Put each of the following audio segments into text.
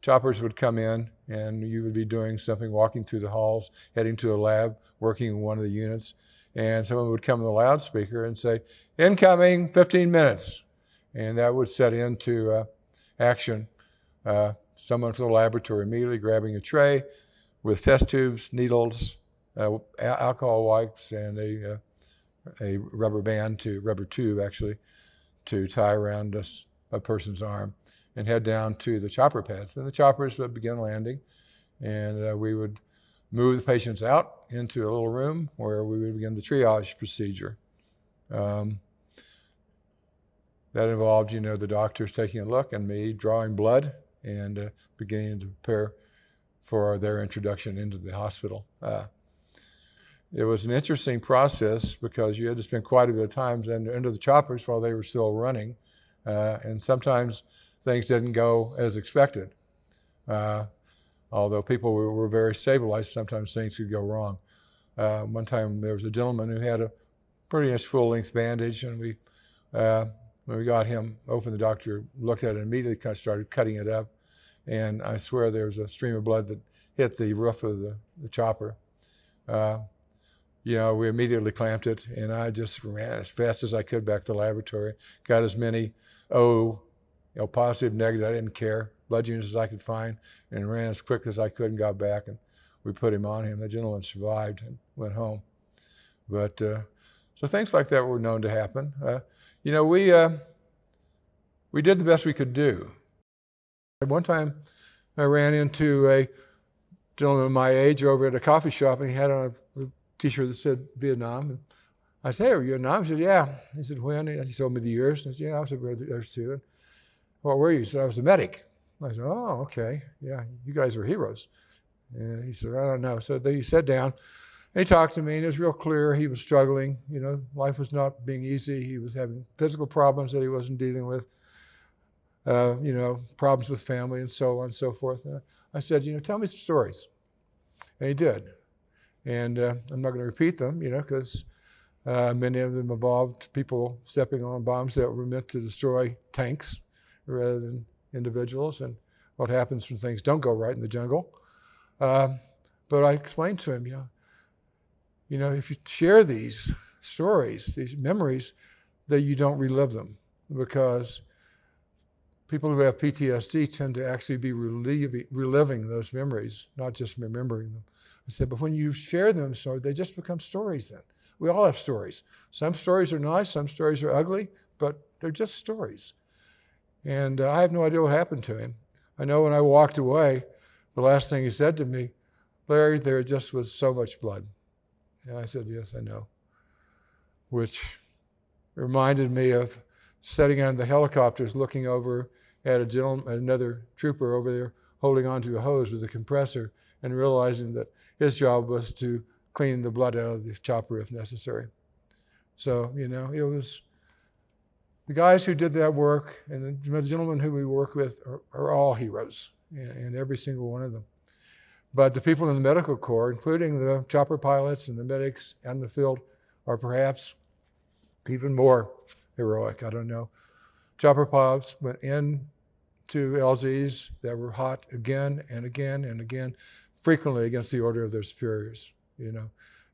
choppers would come in, and you would be doing something, walking through the halls, heading to a lab, working in one of the units, and someone would come in the loudspeaker and say, "Incoming, 15 minutes." And that would set into action. Someone from the laboratory immediately grabbing a tray with test tubes, needles, alcohol wipes, and a rubber tube actually, to tie around a person's arm, and head down to the chopper pads. Then the choppers would begin landing, and we would move the patients out into a little room where we would begin the triage procedure. That involved, the doctors taking a look and me drawing blood and beginning to prepare for their introduction into the hospital. It was an interesting process because you had to spend quite a bit of time under the choppers while they were still running, and sometimes things didn't go as expected. Although people were very stabilized, sometimes things could go wrong. One time there was a gentleman who had a pretty much full-length bandage, and when we got him open, the doctor looked at it and immediately started cutting it up. And I swear there was a stream of blood that hit the roof of the chopper. We immediately clamped it, and I just ran as fast as I could back to the laboratory, got as many positive, negative, I didn't care, blood units as I could find, and ran as quick as I could and got back, and we put him on him. The gentleman survived and went home. But so things like that were known to happen. We did the best we could do. One time I ran into a gentleman my age over at a coffee shop, and he had on a t-shirt that said Vietnam. And I said, "Hey, are you Vietnam?" He said, "Yeah." He said, "When?" And he told me the years. I said, "Yeah, I was there too." And, "What were you?" He said, "I was a medic." I said, "Oh, okay. Yeah, you guys are heroes." And he said, "I don't know." So he sat down and he talked to me, and it was real clear he was struggling. Life was not being easy. He was having physical problems that he wasn't dealing with. Problems with family and so on and so forth. And I said, "Tell me some stories." And he did. And I'm not going to repeat them, because many of them involved people stepping on bombs that were meant to destroy tanks rather than individuals, and what happens when things don't go right in the jungle. But I explained to him, if you share these stories, these memories, that you don't relive them, because people who have PTSD tend to actually be reliving those memories, not just remembering them. I said, but when you share them, they just become stories then. We all have stories. Some stories are nice, some stories are ugly, but they're just stories. And I have no idea what happened to him. I know when I walked away, the last thing he said to me, "Larry, there just was so much blood." And I said, "Yes, I know." Which reminded me of sitting on the helicopters looking over at another trooper over there holding onto a hose with a compressor, and realizing that his job was to clean the blood out of the chopper if necessary. So, it was the guys who did that work and the gentlemen who we work with are all heroes, and every single one of them. But the people in the medical corps, including the chopper pilots and the medics and the field, are perhaps even more heroic. I don't know. Chopper pilots went in to LZs that were hot again and again and again, frequently against the order of their superiors.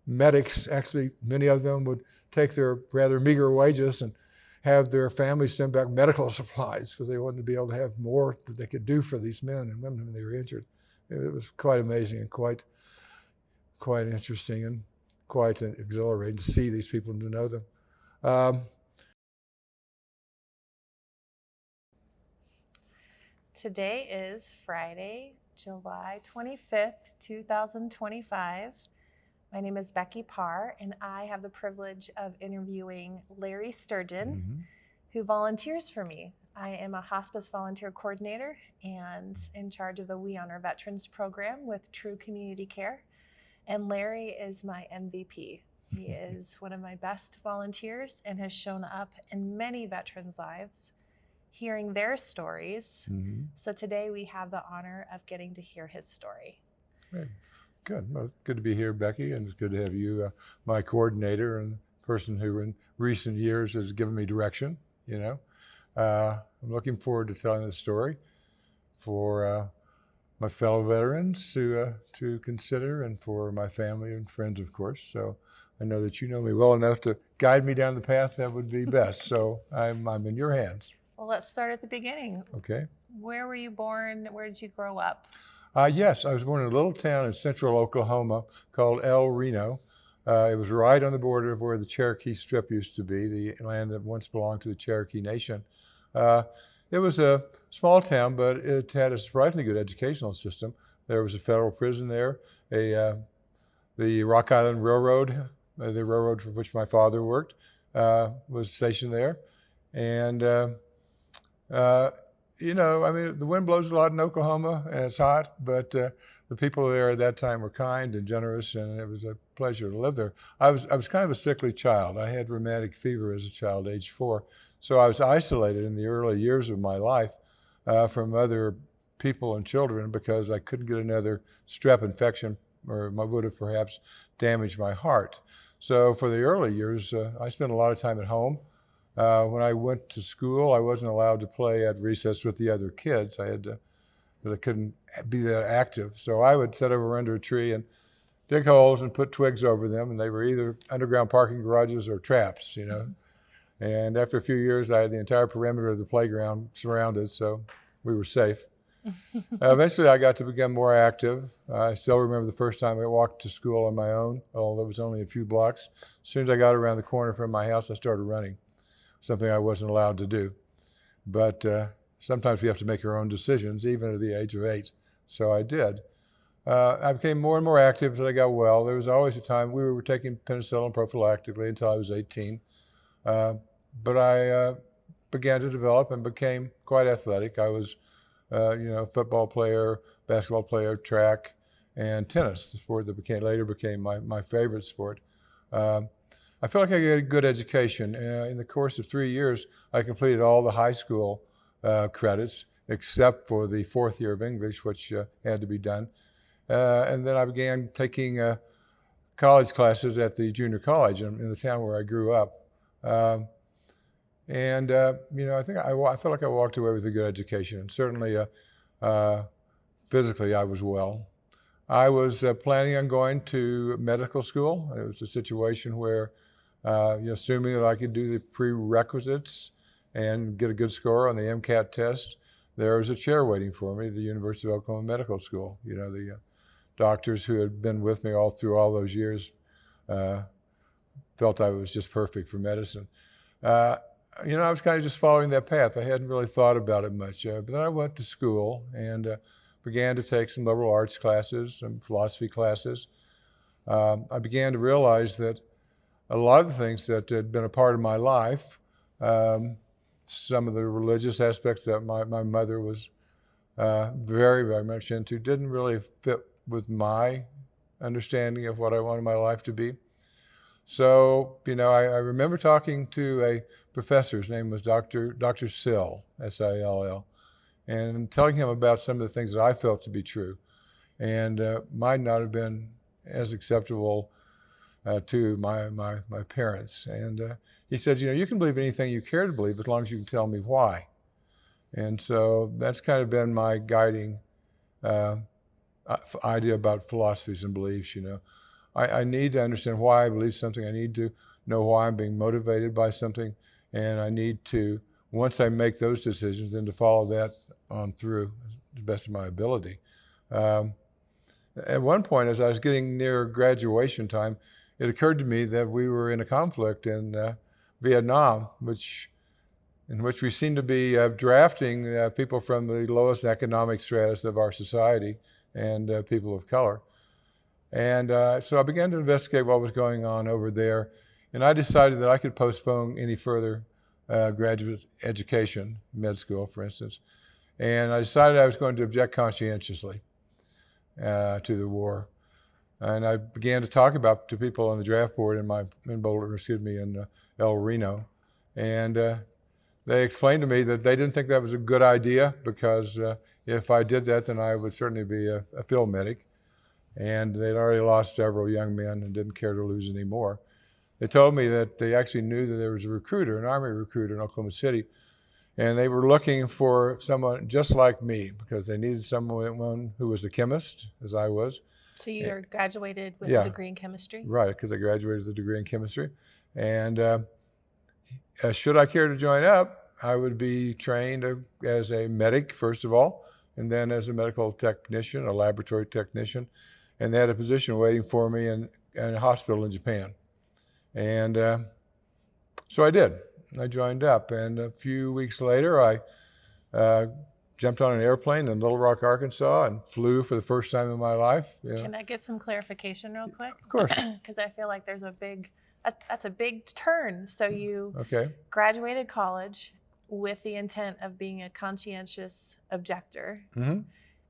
Medics, actually, many of them would take their rather meager wages and have their families send back medical supplies because they wanted to be able to have more that they could do for these men and women when they were injured. It was quite amazing and quite interesting and quite exhilarating to see these people and to know them. Today is Friday, July 25th, 2025. My name is Becki Parr, and I have the privilege of interviewing Larry Sturgeon, who volunteers for me. I am a hospice volunteer coordinator and in charge of the We Honor Veterans program with True Community Care. And Larry is my MVP. He is one of my best volunteers and has shown up in many veterans' lives, hearing their stories. So today we have the honor of getting to hear his story. Right. Good. Well, good to be here, Becki, and it's good to have you, my coordinator and person who in recent years has given me direction. I'm looking forward to telling this story for my fellow veterans to consider, and for my family and friends, of course. So I know that you know me well enough to guide me down the path that would be best. So I'm in your hands. Well, let's start at the beginning. Okay. Where were you born? Where did you grow up? Yes, I was born in a little town in central Oklahoma called El Reno. It was right on the border of where the Cherokee Strip used to be, the land that once belonged to the Cherokee Nation. It was a small town, but it had a surprisingly good educational system. There was a federal prison there, the Rock Island Railroad, the railroad for which my father worked, was stationed there. And, the wind blows a lot in Oklahoma, and it's hot, but the people there at that time were kind and generous, and it was a pleasure to live there. I was kind of a sickly child. I had rheumatic fever as a child, age 4. So I was isolated in the early years of my life from other people and children because I couldn't get another strep infection, or would have perhaps damaged my heart. So for the early years, I spent a lot of time at home. When I went to school, I wasn't allowed to play at recess with the other kids. I couldn't be that active. So I would sit over under a tree and dig holes and put twigs over them, and they were either underground parking garages or traps, And after a few years, I had the entire perimeter of the playground surrounded, so we were safe. Eventually, I got to become more active. I still remember the first time I walked to school on my own, although it was only a few blocks. As soon as I got around the corner from my house, I started running, something I wasn't allowed to do. But sometimes we have to make our own decisions, even at the age of 8. So I did. I became more and more active as I got well. There was always a time we were taking penicillin prophylactically until I was 18. But I began to develop and became quite athletic. I was, football player, basketball player, track, and tennis, the sport that later became my favorite sport. I feel like I got a good education. In the course of 3 years, I completed all the high school credits, except for the 4th year of English, which had to be done. And then I began taking college classes at the junior college in the town where I grew up. I think I felt like I walked away with a good education, and certainly physically I was well. I was planning on going to medical school. It was a situation where, assuming that I could do the prerequisites and get a good score on the MCAT test, there was a chair waiting for me at the University of Oklahoma Medical School. The doctors who had been with me all through all those years felt I was just perfect for medicine. I was kind of just following that path. I hadn't really thought about it much. But then I went to school and began to take some liberal arts classes, some philosophy classes. I began to realize that a lot of the things that had been a part of my life, some of the religious aspects that my mother was very, very much into, didn't really fit with my understanding of what I wanted my life to be. So, I remember talking to a professor. His name was Dr. Sill, S-I-L-L, and telling him about some of the things that I felt to be true, and might not have been as acceptable to my parents. And he said, you can believe anything you care to believe as long as you can tell me why. And so that's kind of been my guiding idea about philosophies and beliefs. I need to understand why I believe something. I need to know why I'm being motivated by something. And I need to, once I make those decisions, then to follow that on through to the best of my ability. At one point, as I was getting near graduation time, it occurred to me that we were in a conflict in Vietnam, in which we seemed to be drafting people from the lowest economic stratus of our society and people of color. And so I began to investigate what was going on over there, and I decided that I could postpone any further graduate education, med school, for instance. And I decided I was going to object conscientiously to the war. And I began to talk to people on the draft board in El Reno. And they explained to me that they didn't think that was a good idea because if I did that, then I would certainly be a field medic. And they'd already lost several young men and didn't care to lose any more. They told me that they actually knew that there was a recruiter, an Army recruiter in Oklahoma City, And they were looking for someone just like me because they needed someone who was a chemist, as I was. So you graduated with a degree in chemistry? Right, because I graduated with a degree in chemistry. And should I care to join up, I would be trained as a medic, first of all, and then as a medical technician, a laboratory technician. And they had a position waiting for me in a hospital in Japan. And so I did. I joined up. And a few weeks later, I jumped on an airplane in Little Rock, Arkansas, and flew for the first time in my life. Can I get some clarification real quick? Of course. Because I feel like that's a big turn. So you graduated college with the intent of being a conscientious objector, and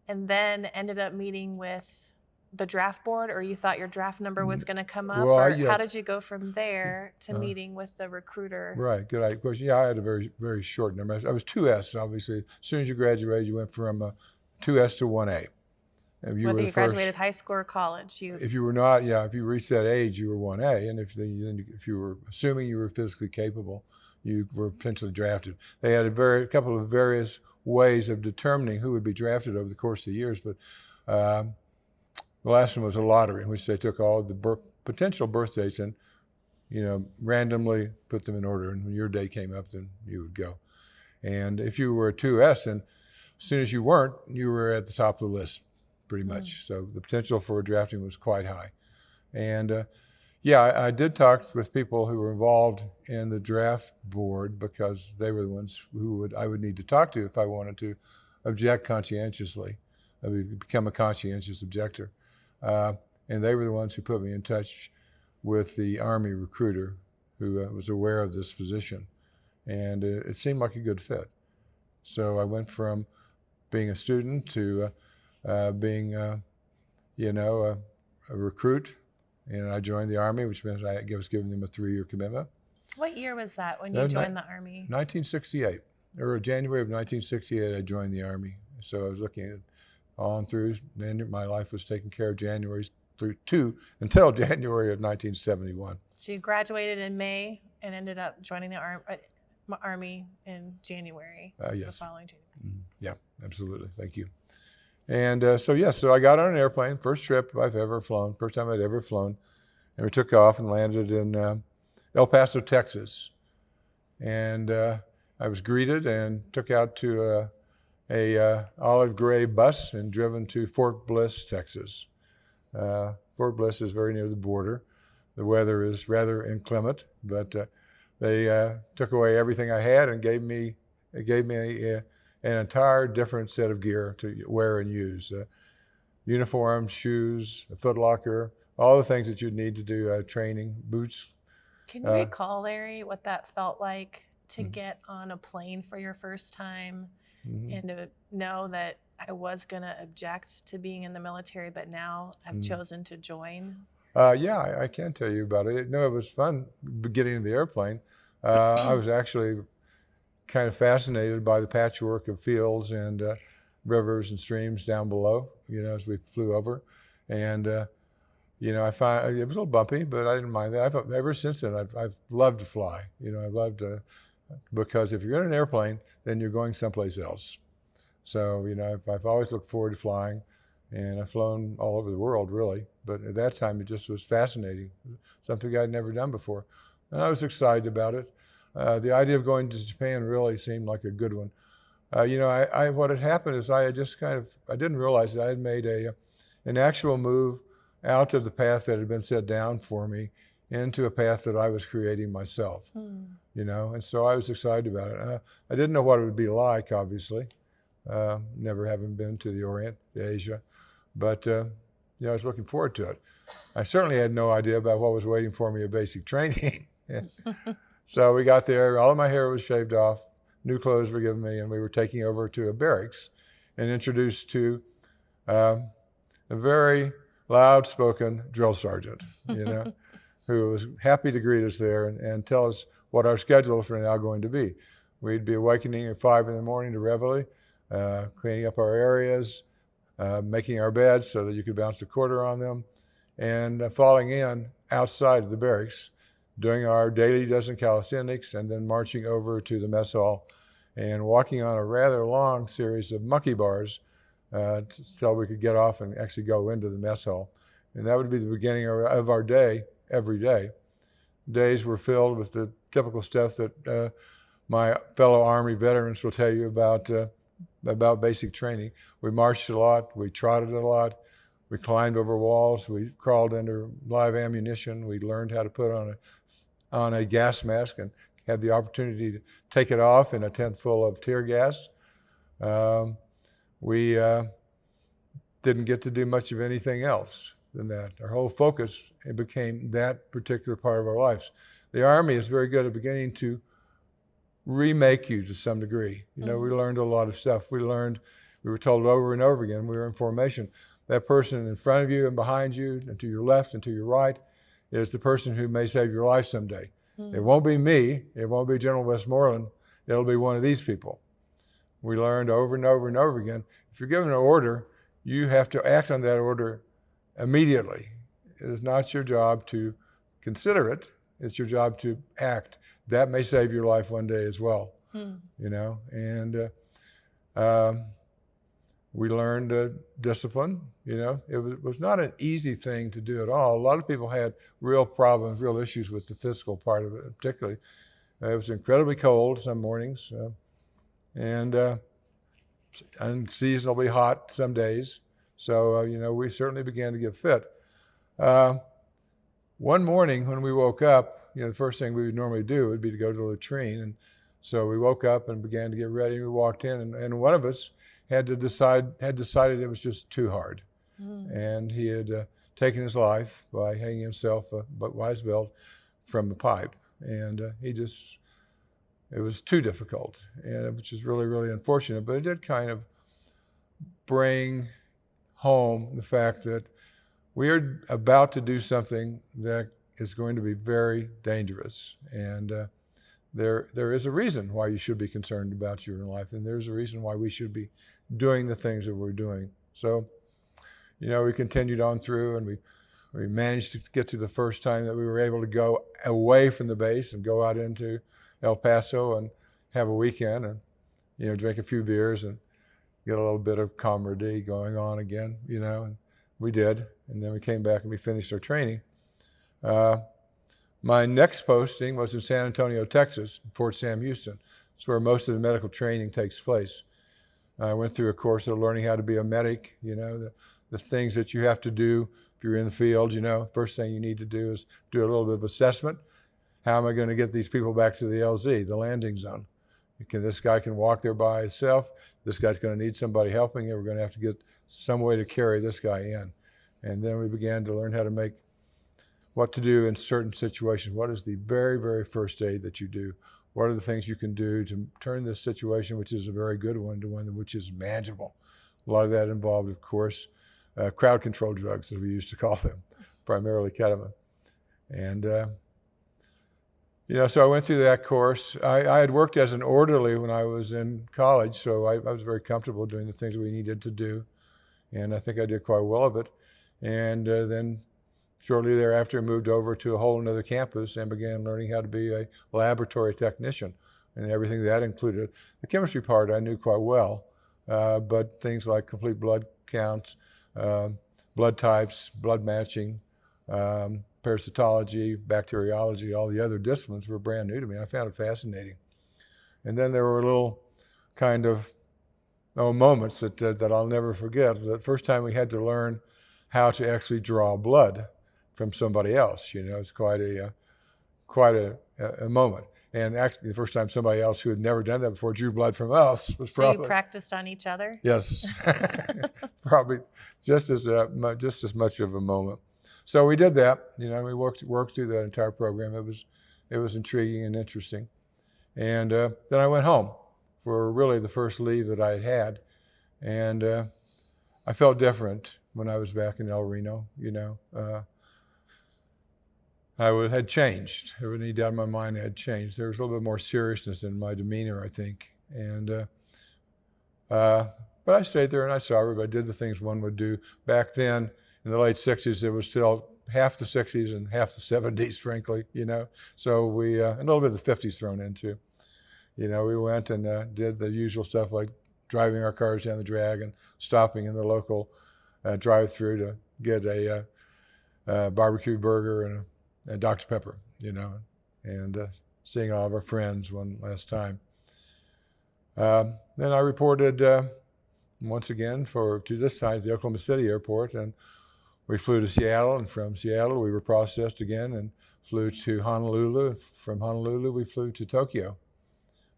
then ended up meeting with the draft board, or you thought your draft number was going to come up? Well, or how did you go from there to meeting with the recruiter? Right, good question. Yeah, I had a very, very short number. I was 2S, obviously. As soon as you graduated, you went from 2S to 1A. Whether you graduated high school or college, if you were not, if you reached that age, you were 1A, and if you were assuming you were physically capable, you were potentially drafted. They had a couple of various ways of determining who would be drafted over the course of years, but the last one was a lottery in which they took all of the potential birth dates and, randomly put them in order. And when your day came up, then you would go. And if you were a 2S, and as soon as you weren't, you were at the top of the list, pretty much. So the potential for drafting was quite high. And I did talk with people who were involved in the draft board because they were the ones who I would need to talk to if I wanted to object conscientiously. I would become a conscientious objector. And they were the ones who put me in touch with the Army recruiter who was aware of this position. And it seemed like a good fit. So I went from being a student to being, a recruit. And I joined the Army, which meant I was giving them a 3-year commitment. What year was that when you joined the Army? 1968. Or January of 1968, I joined the Army. So I was looking at on through, then my life was taken care of January until January of 1971. So you graduated in May and ended up joining the Army in January. Yes. The following January. Yeah, absolutely. Thank you. And so I got on an airplane, first trip I've ever flown, first time I'd ever flown, and we took off and landed in El Paso, Texas. And I was greeted and took out to a olive gray bus and driven to Fort Bliss, Texas. Fort Bliss is very near the border. The weather is rather inclement, but they took away everything I had and gave me an entire different set of gear to wear and use. Uniform, shoes, a footlocker, all the things that you'd need to do training, boots. Can you recall, Larry, what that felt like to get on a plane for your first time? And to know that I was going to object to being in the military, but now I've chosen to join? I can tell you about it. No, it was fun getting in the airplane. I was actually kind of fascinated by the patchwork of fields and rivers and streams down below, as we flew over. And, I found it was a little bumpy, but I didn't mind that. Ever since then, I've loved to fly. I've loved to, because if you're in an airplane, then you're going someplace else. So, I've always looked forward to flying, and I've flown all over the world, really. But at that time, it just was fascinating, something I'd never done before. And I was excited about it. The idea of going to Japan really seemed like a good one. What had happened is I didn't realize that I had made an actual move out of the path that had been set down for me into a path that I was creating myself, and so I was excited about it. I didn't know what it would be like, obviously, never having been to the Orient, to Asia, but I was looking forward to it. I certainly had no idea about what was waiting for me at basic training. So we got there, all of my hair was shaved off, new clothes were given me, and we were taking over to a barracks and introduced to a very loud-spoken drill sergeant, who was happy to greet us there and tell us what our schedules were now going to be. We'd be awakening at 5 in the morning to reveille, cleaning up our areas, making our beds so that you could bounce a quarter on them, and falling in outside of the barracks, doing our daily dozen calisthenics, and then marching over to the mess hall and walking on a rather long series of monkey bars until we could get off and actually go into the mess hall. And that would be the beginning of our day, every day. Days were filled with the typical stuff that my fellow Army veterans will tell you about basic training. We marched a lot, we trotted a lot, we climbed over walls, we crawled under live ammunition, we learned how to put on a gas mask and had the opportunity to take it off in a tent full of tear gas. We didn't get to do much of anything else than that. Our whole focus became that particular part of our lives. The Army is very good at beginning to remake you to some degree. We learned a lot of stuff. We were told over and over again, we were in formation, that person in front of you and behind you and to your left and to your right is the person who may save your life someday. It won't be me, it won't be General Westmoreland, it'll be one of these people. We learned over and over and over again, if you're given an order, you have to act on that order immediately. It is not your job to consider it, it's your job to act. That may save your life one day as well, and we learned discipline. It was not an easy thing to do at all. A lot of people had real problems, real issues with the physical part of it, particularly. It was incredibly cold some mornings, and unseasonably hot some days. So, we certainly began to get fit. One morning when we woke up, the first thing we would normally do would be to go to the latrine. And so we woke up and began to get ready. We walked in, and one of us had decided it was just too hard. And he had taken his life by hanging himself by his belt from the pipe. And it was too difficult, which is really, really unfortunate. But it did kind of bring home the fact that we are about to do something that is going to be very dangerous. And there is a reason why you should be concerned about your life, and there's a reason why we should be doing the things that we're doing. So, we continued on through, and we managed to get to the first time that we were able to go away from the base and go out into El Paso and have a weekend and, drink a few beers and get a little bit of camaraderie going on again, and we did. And then we came back and we finished our training. My next posting was in San Antonio, Texas, Fort Sam Houston. It's where most of the medical training takes place. I went through a course of learning how to be a medic, the things that you have to do if you're in the field. First thing you need to do is do a little bit of assessment. How am I going to get these people back to the LZ, the landing zone? This guy can walk there by himself. This guy's going to need somebody helping him. We're going to have to get some way to carry this guy in. And then we began to learn how to make what to do in certain situations. What is the very, very first aid that you do? What are the things you can do to turn this situation, which is a very good one, to one which is manageable? A lot of that involved, of course, crowd control drugs, as we used to call them, primarily ketamine. And, so I went through that course. I had worked as an orderly when I was in college, so I was very comfortable doing the things we needed to do. And I think I did quite well of it. And then shortly thereafter, I moved over to a whole other campus and began learning how to be a laboratory technician and everything that included. The chemistry part I knew quite well, but things like complete blood counts, blood types, blood matching, parasitology, bacteriology, all the other disciplines were brand new to me. I found it fascinating. And then there were little kind of moments that I'll never forget. The first time we had to learn how to actually draw blood from somebody else, it's quite a moment. And actually, the first time somebody else who had never done that before drew blood from us was probably. So you practiced on each other? Yes, probably just as much of a moment. So we did that. We worked through that entire program. It was intriguing and interesting. And then I went home for really the first leave that I had, and I felt different when I was back in El Reno. I had changed. There was any doubt in my mind I had changed. There was a little bit more seriousness in my demeanor, I think. And but I stayed there and I saw everybody did the things one would do. Back then, in the late 60s, it was still half the 60s and half the 70s, frankly, So we, and a little bit of the 50s thrown in too. We went and did the usual stuff like driving our cars down the drag and stopping in the local drive-through to get a barbecue burger and a Dr. Pepper, and seeing all of our friends one last time. Then I reported once again to this side, the Oklahoma City airport, and we flew to Seattle, and from Seattle we were processed again and flew to Honolulu. From Honolulu we flew to Tokyo.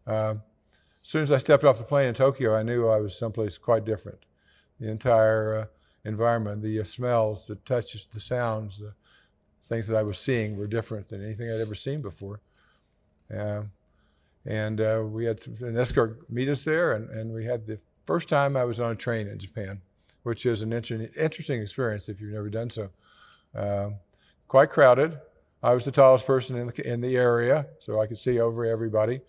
As soon as I stepped off the plane in Tokyo, I knew I was someplace quite different. The entire environment, the smells, the touches, the sounds, the things that I was seeing were different than anything I'd ever seen before. And we had an escort meet us there, and we had the first time I was on a train in Japan, which is an interesting experience if you've never done so. Quite crowded. I was the tallest person in the area, so I could see over everybody.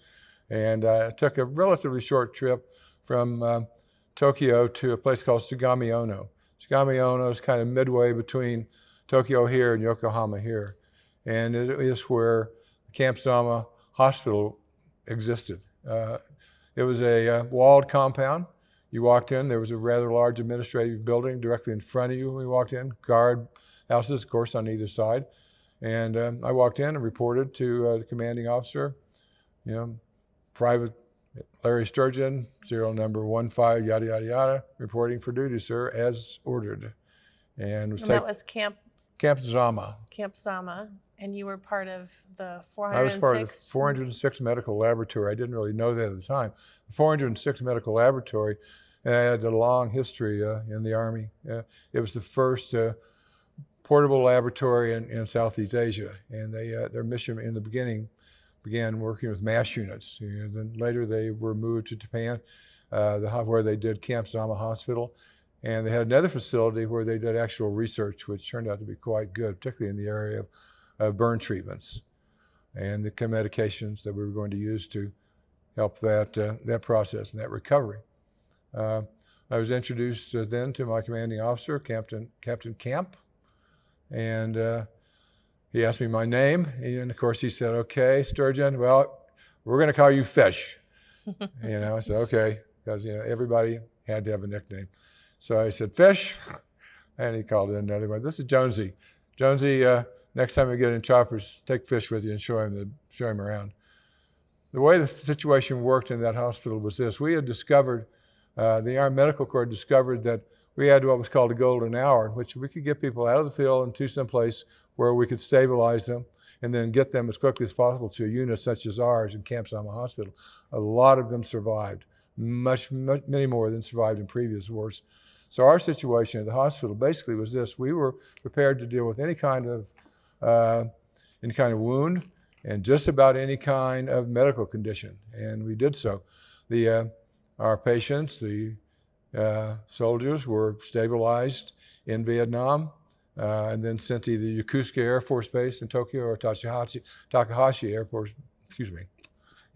And I took a relatively short trip from Tokyo to a place called Tsugami Ono. Tsugami Ono is kind of midway between Tokyo here and Yokohama here. And it is where Camp Zama Hospital existed. It was a walled compound. You walked in, there was a rather large administrative building directly in front of you when we walked in, guard houses, of course, on either side. And I walked in and reported to the commanding officer, Private Larry Sturgeon, serial number 15, yada, yada, yada, reporting for duty, sir, as ordered. And that was Camp Zama. Camp Zama, and you were part of the 406? I was part of the 406 Medical Laboratory. I didn't really know that at the time. The 406 Medical Laboratory had a long history in the Army. It was the first portable laboratory in Southeast Asia, and their mission in the beginning began working with MASH units. Then later they were moved to Japan, where they did Camp Zama Hospital. And they had another facility where they did actual research, which turned out to be quite good, particularly in the area of burn treatments and the medications that we were going to use to help that process and that recovery. I was introduced then to my commanding officer, Captain Camp, and he asked me my name, and of course he said, "Okay, Sturgeon, well, we're going to call you Fish." I said, "Okay," because everybody had to have a nickname. So I said, "Fish," and he called it another one. "This is Jonesy. Jonesy, next time we get in choppers, take Fish with you and show him around." The way the situation worked in that hospital was this. We had discovered, the Army Medical Corps discovered that we had what was called a golden hour, in which we could get people out of the field and to someplace where we could stabilize them and then get them as quickly as possible to a unit such as ours in Camp Zama Hospital. A lot of them survived, many more than survived in previous wars. So our situation at the hospital basically was this. We were prepared to deal with any kind of wound and just about any kind of medical condition, and we did so. Our patients, the soldiers, were stabilized in Vietnam and then sent to either Yokosuka Air Force Base in Tokyo or Takahashi Airport,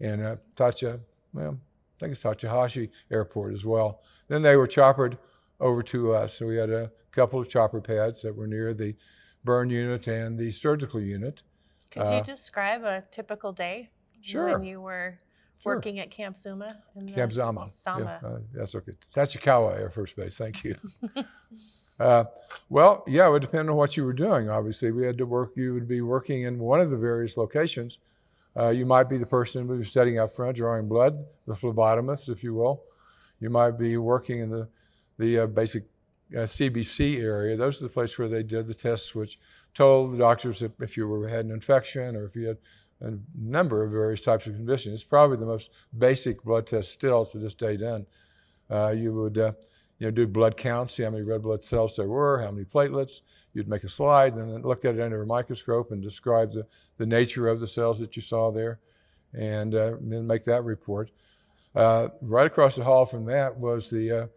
and I think it's Takahashi Airport as well. Then they were choppered over to us. So we had a couple of chopper pads that were near the burn unit and the surgical unit. Could you describe a typical day? Sure. When you were working at Camp Zama? Camp Zama. Zama. Yeah, that's okay. Tachikawa Air Force Base, thank you. Well, yeah, it would depend on what you were doing. Obviously, we had to work. You would be working in one of the various locations. You might be the person who was sitting up front drawing blood, the phlebotomist, if you will. You might be working in the basic CBC area. Those are the places where they did the tests, which told the doctors if you had an infection or if you had a number of various types of conditions. It's probably the most basic blood test still to this day done. You would do blood counts, see how many red blood cells there were, how many platelets. You'd make a slide, and then look at it under a microscope and describe the nature of the cells that you saw there, and then make that report. Right across the hall from that was the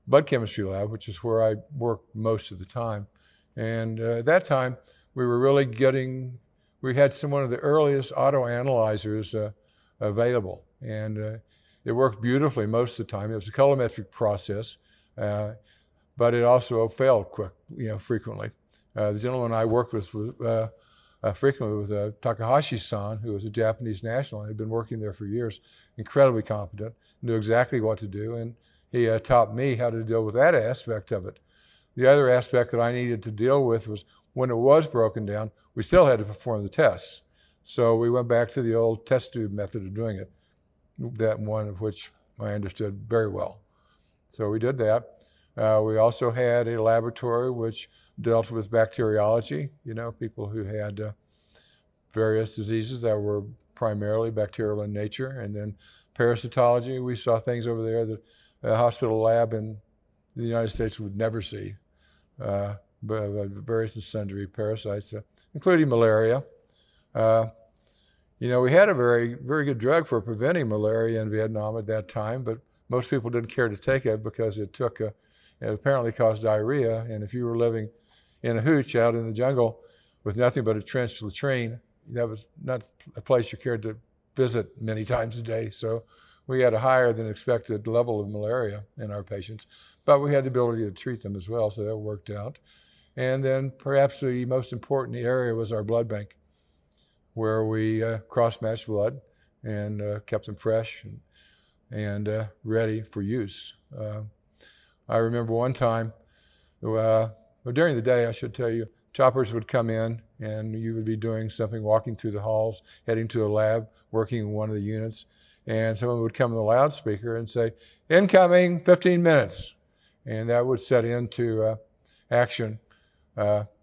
blood chemistry lab, which is where I worked most of the time. And at that time, we were really we had one of the earliest autoanalyzers available. And it worked beautifully most of the time. It was a colorimetric process, but it also failed frequently. The gentleman I worked with frequently with Takahashi-san, who was a Japanese national and had been working there for years, incredibly competent, knew exactly what to do, and he taught me how to deal with that aspect of it. The other aspect that I needed to deal with was when it was broken down, we still had to perform the tests. So we went back to the old test tube method of doing it, that one of which I understood very well. So we did that. We also had a laboratory which dealt with bacteriology, people who had various diseases that were primarily bacterial in nature, and then parasitology. We saw things over there that a hospital lab in the United States would never see, various and sundry parasites, including malaria. We had a very, very good drug for preventing malaria in Vietnam at that time, but most people didn't care to take it because it apparently caused diarrhea, and if you were living in a hooch out in the jungle with nothing but a trench latrine, that was not a place you cared to visit many times a day. So we had a higher than expected level of malaria in our patients, but we had the ability to treat them as well, so that worked out. And then perhaps the most important area was our blood bank, where we cross-matched blood and kept them fresh and ready for use. I remember one time, during the day, I should tell you, choppers would come in and you would be doing something, walking through the halls, heading to a lab, working in one of the units, and someone would come in the loudspeaker and say, "Incoming, 15 minutes." And that would set into action.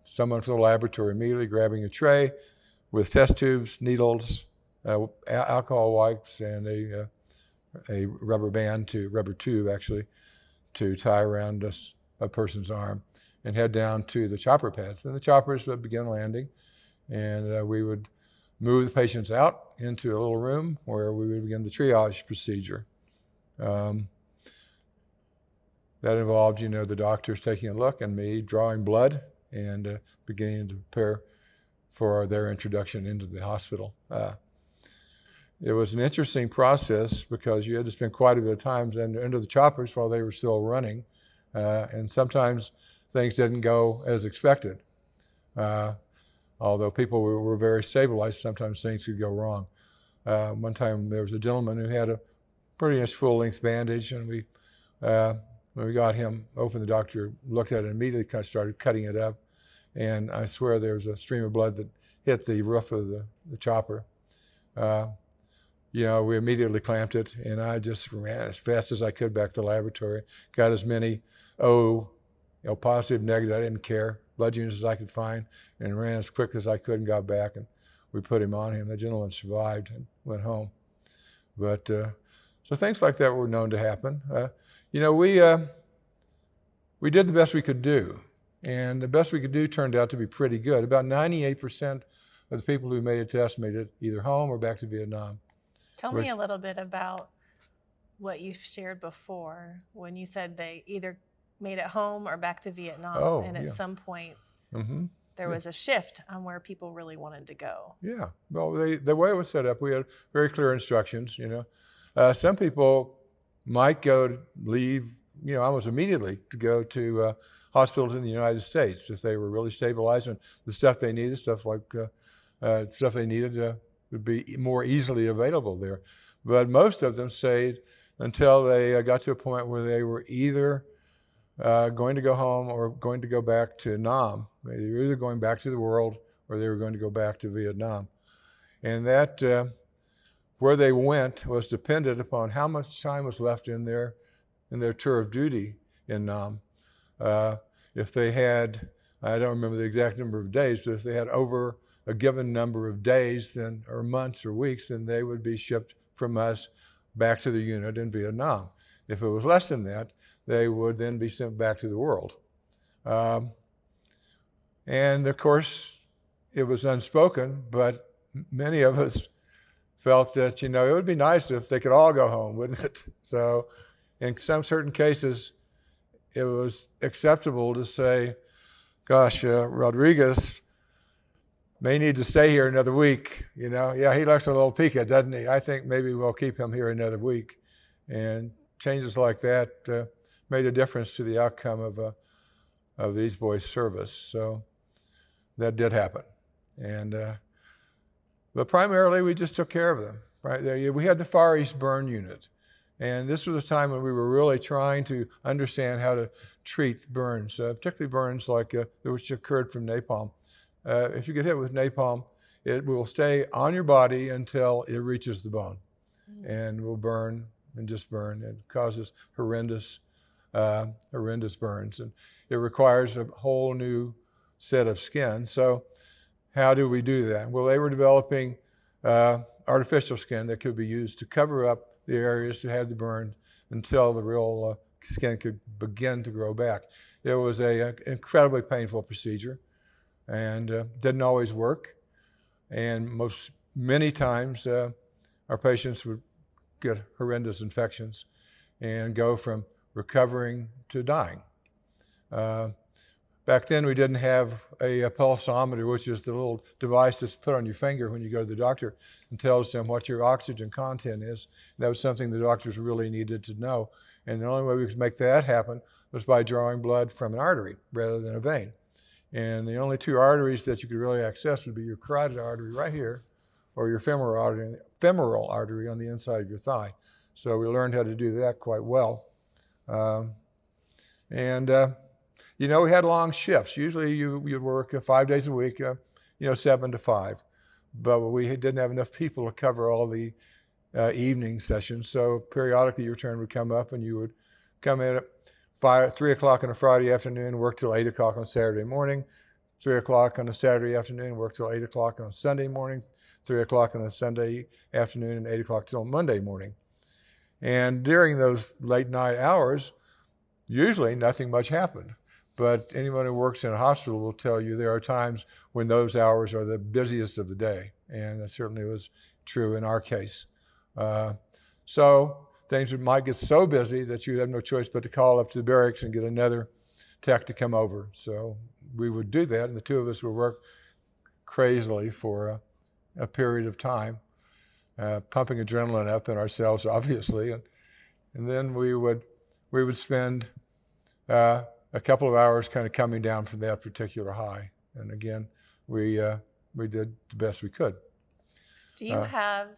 Someone from the laboratory immediately grabbing a tray with test tubes, needles, alcohol wipes, and a rubber tube actually, to tie around a person's arm and head down to the chopper pads. Then the choppers would begin landing, and we would move the patients out into a little room where we would begin the triage procedure. That involved, the doctors taking a look and me drawing blood and beginning to prepare for their introduction into the hospital. It was an interesting process because you had to spend quite a bit of time under the choppers while they were still running, and sometimes things didn't go as expected. Although people were very stabilized, sometimes things could go wrong. One time there was a gentleman who had a pretty much full-length bandage, and when we got him open, the doctor looked at it and immediately started cutting it up, and I swear there was a stream of blood that hit the roof of the chopper. We immediately clamped it, and I just ran as fast as I could back to the laboratory, got as many positive, negative, I didn't care, blood units as I could find, and ran as quick as I could and got back, and we put him on him. The gentleman survived and went home. But so things like that were known to happen. We did the best we could do, and the best we could do turned out to be pretty good. About 98% of the people who made a test made it either home or back to Vietnam. Tell me a little bit about what you shared before when you said they either made it home or back to Vietnam, and at some point there was a shift on where people really wanted to go. Yeah, well, the way it was set up, we had very clear instructions. Some people might leave almost immediately to go to hospitals in the United States if they were really stabilized, and the stuff they needed, stuff they needed would be more easily available there. But most of them stayed until they got to a point where they were either going to go home or going to go back to Nam. They were either going back to the world or they were going to go back to Vietnam. And that where they went was dependent upon how much time was left in their tour of duty in Nam. If they had, I don't remember the exact number of days, but if they had over a given number of days or months or weeks, then they would be shipped from us back to the unit in Vietnam. If it was less than that, they would then be sent back to the world. And of course, it was unspoken, but many of us felt that, it would be nice if they could all go home, wouldn't it? So in some certain cases, it was acceptable to say, gosh, Rodriguez may need to stay here another week. Yeah, he looks a little peaked, doesn't he? I think maybe we'll keep him here another week. And changes like that made a difference to the outcome of these boys' service. So that did happen. And but primarily we just took care of them. Right there, we had the Far East Burn Unit, and this was a time when we were really trying to understand how to treat burns, particularly burns like which occurred from napalm. If you get hit with napalm, it will stay on your body until it reaches the bone, and will burn and just burn. It causes horrendous burns, and it requires a whole new set of skin. So how do we do that? Well, they were developing artificial skin that could be used to cover up the areas that had the burn until the real skin could begin to grow back. It was an incredibly painful procedure, and didn't always work. And many times our patients would get horrendous infections and go from recovering to dying. Back then, we didn't have a pulsometer, which is the little device that's put on your finger when you go to the doctor and tells them what your oxygen content is. That was something the doctors really needed to know. And the only way we could make that happen was by drawing blood from an artery rather than a vein. And the only two arteries that you could really access would be your carotid artery right here, or your femoral artery on the inside of your thigh. So we learned how to do that quite well. We had long shifts. Usually you'd work 5 days a week, 7 to 5. But we didn't have enough people to cover all the evening sessions. So periodically your turn would come up, and you would come in at 3 o'clock on a Friday afternoon, work till 8 o'clock on Saturday morning, 3 o'clock on a Saturday afternoon, work till 8 o'clock on Sunday morning, 3 o'clock on a Sunday afternoon, and 8 o'clock till Monday morning. And during those late night hours, usually nothing much happened. But anyone who works in a hospital will tell you there are times when those hours are the busiest of the day. And that certainly was true in our case. So things might get so busy that you have no choice but to call up to the barracks and get another tech to come over. So we would do that, and the two of us would work crazily for a period of time, pumping adrenaline up in ourselves, obviously. And then we would spend a couple of hours kind of coming down from that particular high. And again, we did the best we could. Do you have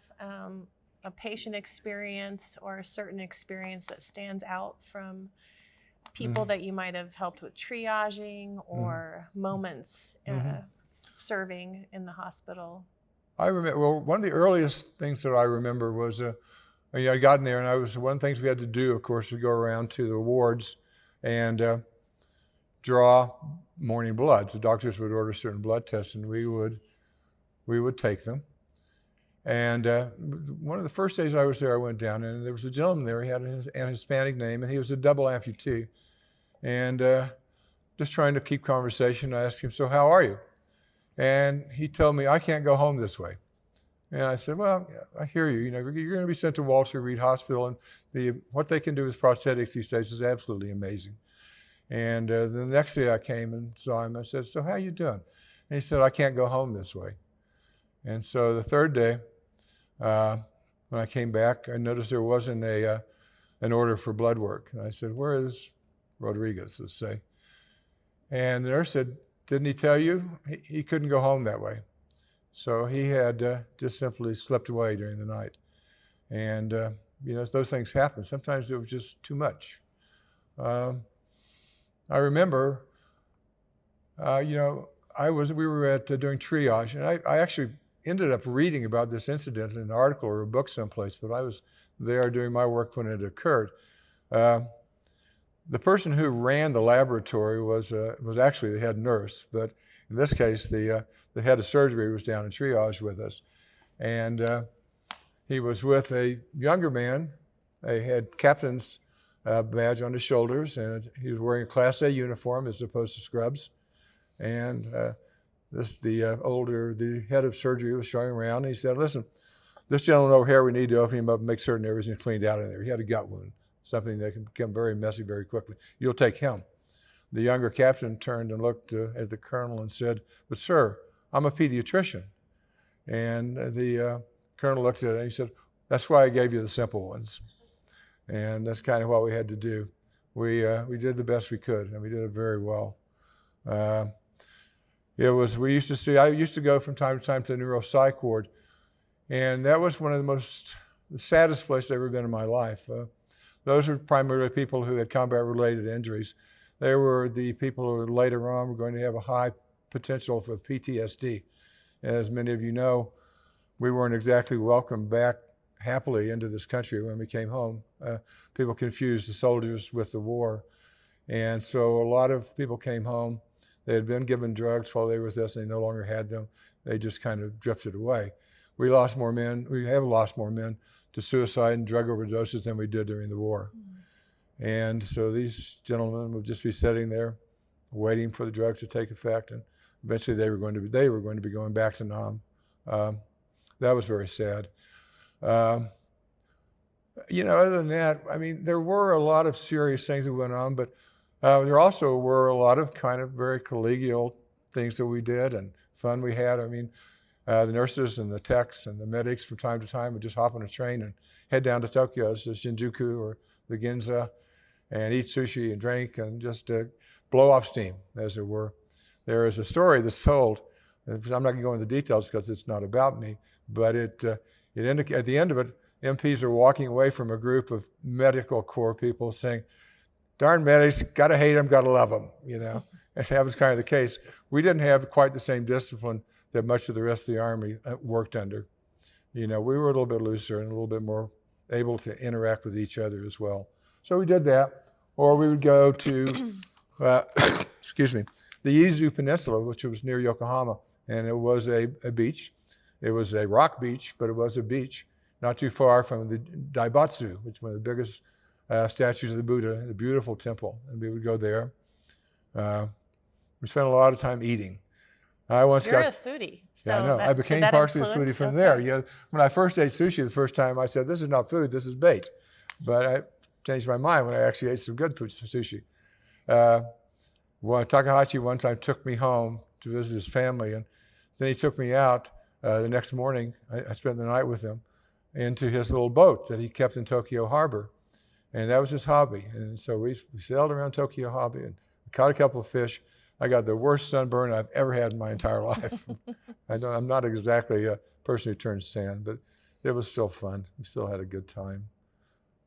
a patient experience or a certain experience that stands out from people that you might have helped with triaging or moments serving in the hospital? I remember, well, one of the earliest things that I remember was, I got in there, and one of the things we had to do, of course, was go around to the wards and draw morning blood. The doctors would order certain blood tests, and we would take them. And one of the first days I was there, I went down, and there was a gentleman there. He had a Hispanic name, and he was a double amputee. And just trying to keep conversation, I asked him, "So how are you?" And he told me, "I can't go home this way." And I said, "Well, I hear you. You're going to be sent to Walter Reed Hospital, and what they can do with prosthetics these days is absolutely amazing." And the next day I came and saw him. I said, "So how you doing?" And he said, "I can't go home this way." And so the third day, when I came back, I noticed there wasn't an order for blood work. And I said, "Where is Rodriguez?" let's say. And the nurse said, "Didn't he tell you? He couldn't go home that way." So he had just simply slipped away during the night. And, those things happen. Sometimes it was just too much. I remember, we were doing triage, and I actually ended up reading about this incident in an article or a book someplace, but I was there doing my work when it occurred. The person who ran the laboratory was actually the head nurse, but in this case, the head of surgery was down in triage with us. And he was with a younger man. He had captain's badge on his shoulders, and he was wearing a Class A uniform as opposed to scrubs. And the head of surgery was showing around, and he said, "Listen, this gentleman over here, we need to open him up and make certain everything's cleaned out in there. He had a gut wound, something that can become very messy very quickly. You'll take him." The younger captain turned and looked at the colonel and said, "But sir, I'm a pediatrician." And the colonel looked at it and he said, "That's why I gave you the simple ones." And that's kind of what we had to do. We did the best we could, and we did it very well. I used to go from time to time to the neuropsych ward, and that was one of the saddest places I've ever been in my life. Those were primarily people who had combat-related injuries. They were the people who later on were going to have a high potential for PTSD. As many of you know, we weren't exactly welcomed back happily into this country when we came home. People confused the soldiers with the war. And so a lot of people came home. They had been given drugs while they were with us, and they no longer had them. They just kind of drifted away. We have lost more men to suicide and drug overdoses than we did during the war. Mm-hmm. And so these gentlemen would just be sitting there waiting for the drugs to take effect, and eventually they were going to be going back to Nam. That was very sad. Other than that, I mean, there were a lot of serious things that went on, but there also were a lot of kind of very collegial things that we did and fun we had. I mean, the nurses and the techs and the medics from time to time would just hop on a train and head down to Tokyo, to Shinjuku or the Ginza, and eat sushi and drink and just blow off steam, as it were. There is a story that's told, and I'm not going to go into the details because it's not about me, but it at the end of it, MPs are walking away from a group of medical corps people saying, "Darn medics, gotta hate them, gotta love them," And that was kind of the case. We didn't have quite the same discipline that much of the rest of the Army worked under. We were a little bit looser and a little bit more able to interact with each other as well. So we did that. Or we would go to, the Izu Peninsula, which was near Yokohama, and it was a beach. It was a rock beach, but it was a beach not too far from the Daibatsu, which is one of the biggest statues of the Buddha, a beautiful temple, and we would go there. We spent a lot of time eating. You're a foodie. So yeah, I know. I became partially a foodie from there. When I first ate sushi the first time, I said, "This is not food, this is bait." But I changed my mind when I actually ate some good food sushi. Takahashi one time took me home to visit his family, and then he took me out the next morning. I spent the night with him into his little boat that he kept in Tokyo Harbor. And that was his hobby. And so we sailed around Tokyo Harbor and caught a couple of fish. I got the worst sunburn I've ever had in my entire life. I'm not exactly a person who turns tan, but it was still fun. We still had a good time.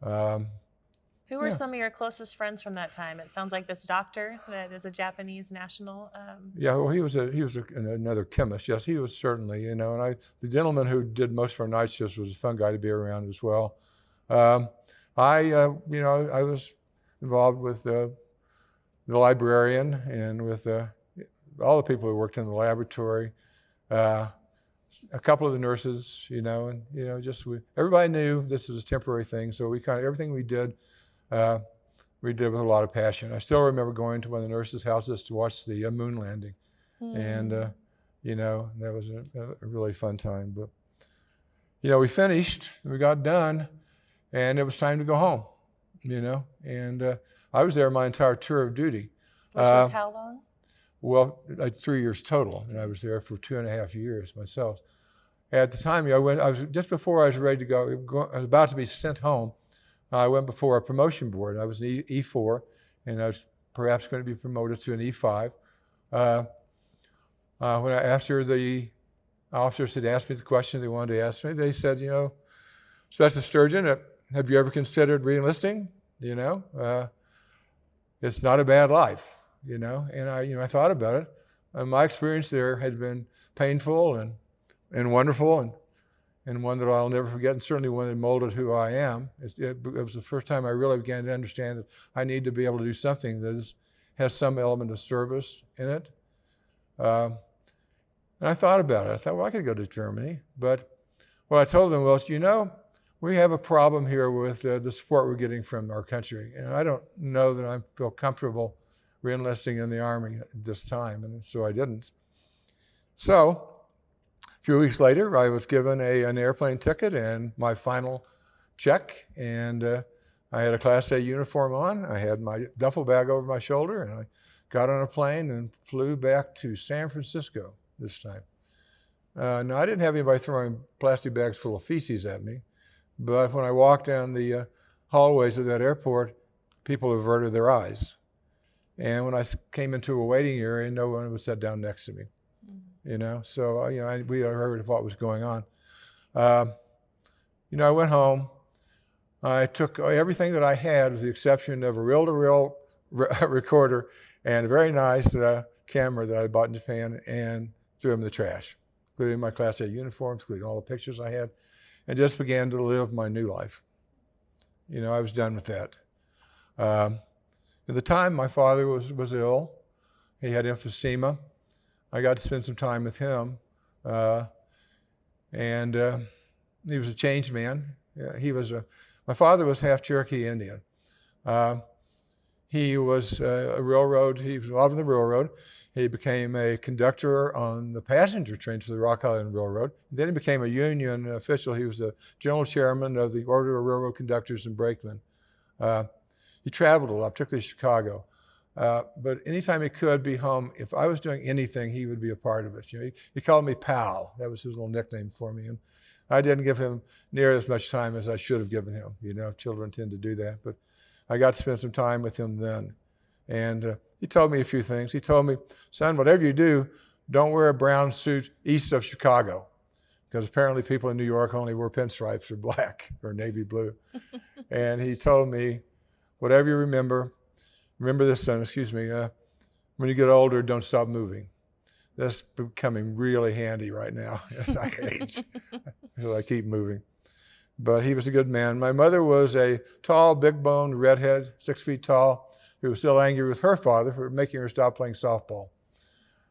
Who were some of your closest friends from that time? It sounds like this doctor that is a Japanese national. Yeah, well, he was another chemist. Yes, he was certainly, and the gentleman who did most of our night shifts was a fun guy to be around as well. I was involved with the librarian and with all the people who worked in the laboratory, a couple of the nurses, everybody knew this was a temporary thing. So everything we did with a lot of passion. I still remember going to one of the nurses' houses to watch the moon landing, and that was a really fun time. But we finished, we got done, and it was time to go home. And I was there my entire tour of duty. Which was how long? Well, 3 years total, and I was there for 2.5 years myself. At the time, I was just before I was ready to go. I was about to be sent home. I went before a promotion board. I was an E4, and I was perhaps going to be promoted to an E5. After the officers had asked me the question they wanted to ask me, they said, Specialist Sturgeon, have you ever considered re-enlisting? It's not a bad life, And I thought about it. My experience there had been painful and wonderful, and one that I'll never forget, and certainly one that molded who I am. It was the first time I really began to understand that I need to be able to do something that has some element of service in it. And I thought about it. I thought, well, I could go to Germany. But what I told them was, we have a problem here with the support we're getting from our country. And I don't know that I feel comfortable re-enlisting in the Army at this time. And so I didn't. So a few weeks later, I was given an airplane ticket and my final check. And I had a Class A uniform on. I had my duffel bag over my shoulder. And I got on a plane and flew back to San Francisco this time. Now, I didn't have anybody throwing plastic bags full of feces at me. But when I walked down the hallways of that airport, people averted their eyes. And when I came into a waiting area, no one would sit down next to me. So, we heard of what was going on. I went home. I took everything that I had with the exception of a reel-to-reel recorder and a very nice camera that I bought in Japan and threw them in the trash, including my Class A uniforms, including all the pictures I had, and just began to live my new life. I was done with that. At the time, my father was ill. He had emphysema. I got to spend some time with him. And he was a changed man. My father was half Cherokee Indian. He was he was involved in the railroad. He became a conductor on the passenger trains for the Rock Island Railroad. Then he became a union official. He was the general chairman of the Order of Railroad Conductors and Brakemen. He traveled a lot, particularly Chicago. But anytime he could be home, if I was doing anything, he would be a part of it. He called me Pal. That was his little nickname for me. And I didn't give him near as much time as I should have given him. Children tend to do that. But I got to spend some time with him then. And he told me a few things. He told me, son, whatever you do, don't wear a brown suit east of Chicago. Because apparently people in New York only wear pinstripes or black or navy blue. And he told me, whatever you remember this, son, when you get older, don't stop moving. That's becoming really handy right now as I age. So I keep moving. But he was a good man. My mother was a tall, big-boned redhead, 6 feet tall, who was still angry with her father for making her stop playing softball.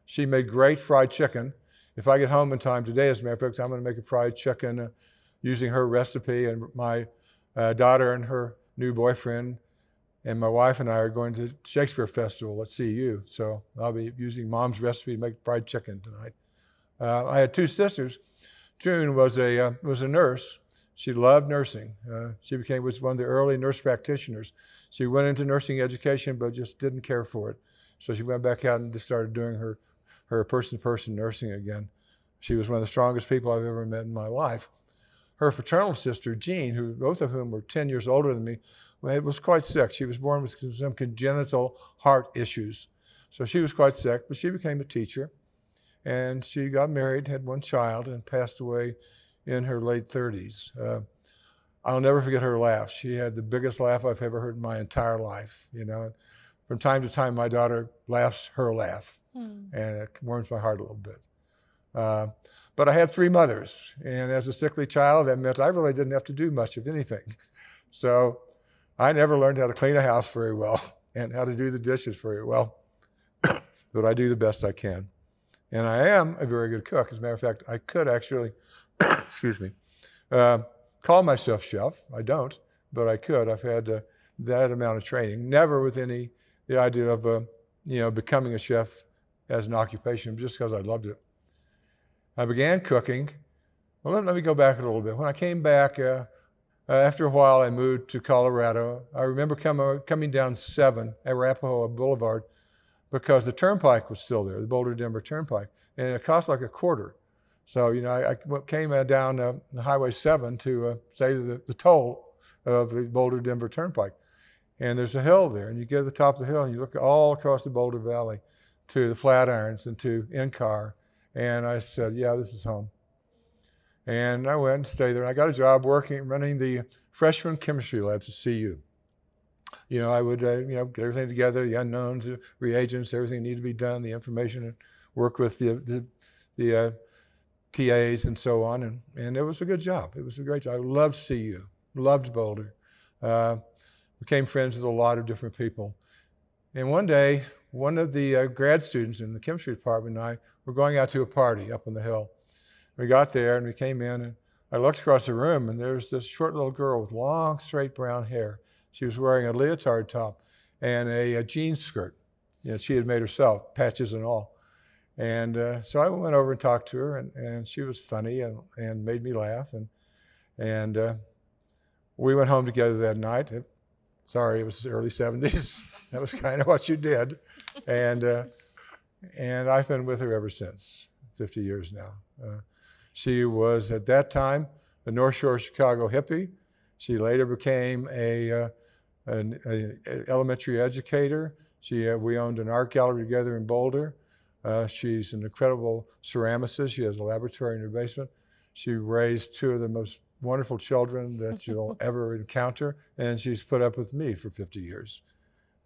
She made great fried chicken. If I get home in time today, as a matter of fact, I'm going to make a fried chicken using her recipe. And my daughter and her new boyfriend and my wife and I are going to Shakespeare Festival at CU. So I'll be using Mom's recipe to make fried chicken tonight. I had two sisters. June was a nurse. She loved nursing. She was one of the early nurse practitioners. She went into nursing education, but just didn't care for it. So she went back out and just started doing her person-to-person nursing again. She was one of the strongest people I've ever met in my life. Her fraternal sister, Jean, both of whom were 10 years older than me, was quite sick. She was born with some congenital heart issues. So she was quite sick, but she became a teacher. And she got married, had one child, and passed away in her late 30s. I'll never forget her laugh. She had the biggest laugh I've ever heard in my entire life. From time to time, my daughter laughs her laugh, and it warms my heart a little bit. But I had three mothers, and as a sickly child, that meant I really didn't have to do much of anything. So I never learned how to clean a house very well and how to do the dishes very well, but I do the best I can. And I am a very good cook. As a matter of fact, I could actually, call myself chef. I don't, but I could. I've had that amount of training. Never with the idea of, becoming a chef as an occupation, just because I loved it. I began cooking. Well, let me go back a little bit. When I came back, after a while, I moved to Colorado. I remember coming down 7 Arapahoe Boulevard because the turnpike was still there, the Boulder-Denver Turnpike, and it cost like $0.25. So, I came down the Highway 7 to save the toll of the Boulder-Denver Turnpike. And there's a hill there, and you get to the top of the hill, and you look all across the Boulder Valley to the Flatirons and to NCAR. And I said, yeah, this is home. And I went and stayed there. I got a job running the freshman chemistry labs at CU. I would, get everything together, the unknowns, the reagents, everything needed to be done, the information, and work with the TAs and so on. And it was a good job. It was a great job. I loved CU, loved Boulder. Became friends with a lot of different people. And one day, one of the grad students in the chemistry department and I were going out to a party up on the hill. We got there and we came in and I looked across the room and there was this short little girl with long, straight brown hair. She was wearing a leotard top and a jeans skirt. She had made herself, patches and all. And so I went over and talked to her and she was funny and made me laugh. And we went home together that night. Sorry, it was the early 70s. That was kind of what you did. And I've been with her ever since, 50 years now. She was, at that time, a North Shore Chicago hippie. She later became an elementary educator. We owned an art gallery together in Boulder. She's an incredible ceramicist. She has a laboratory in her basement. She raised 2 of the most wonderful children that you'll ever encounter, and she's put up with me for 50 years.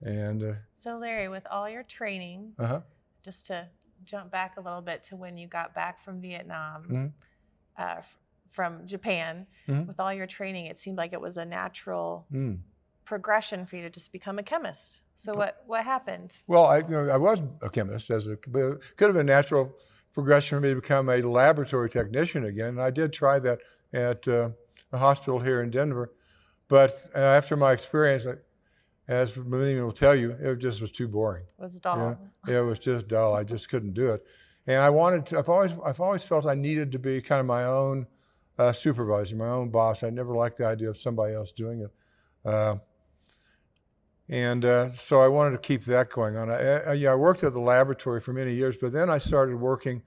And so Larry, with all your training, just to jump back a little bit to when you got back from Vietnam, from Japan, with all your training, it seemed like it was a natural progression for you to just become a chemist. So what happened? Well, I was a chemist. It could have been a natural progression for me to become a laboratory technician again. And I did try that at a hospital here in Denver. But after my experience, as many will tell you, it just was too boring. It was dull. It was just dull. I just couldn't do it. And I wanted to, I've always felt I needed to be kind of my own supervisor, my own boss. I never liked the idea of somebody else doing it. So I wanted to keep that going on. I worked at the laboratory for many years, but then I started working,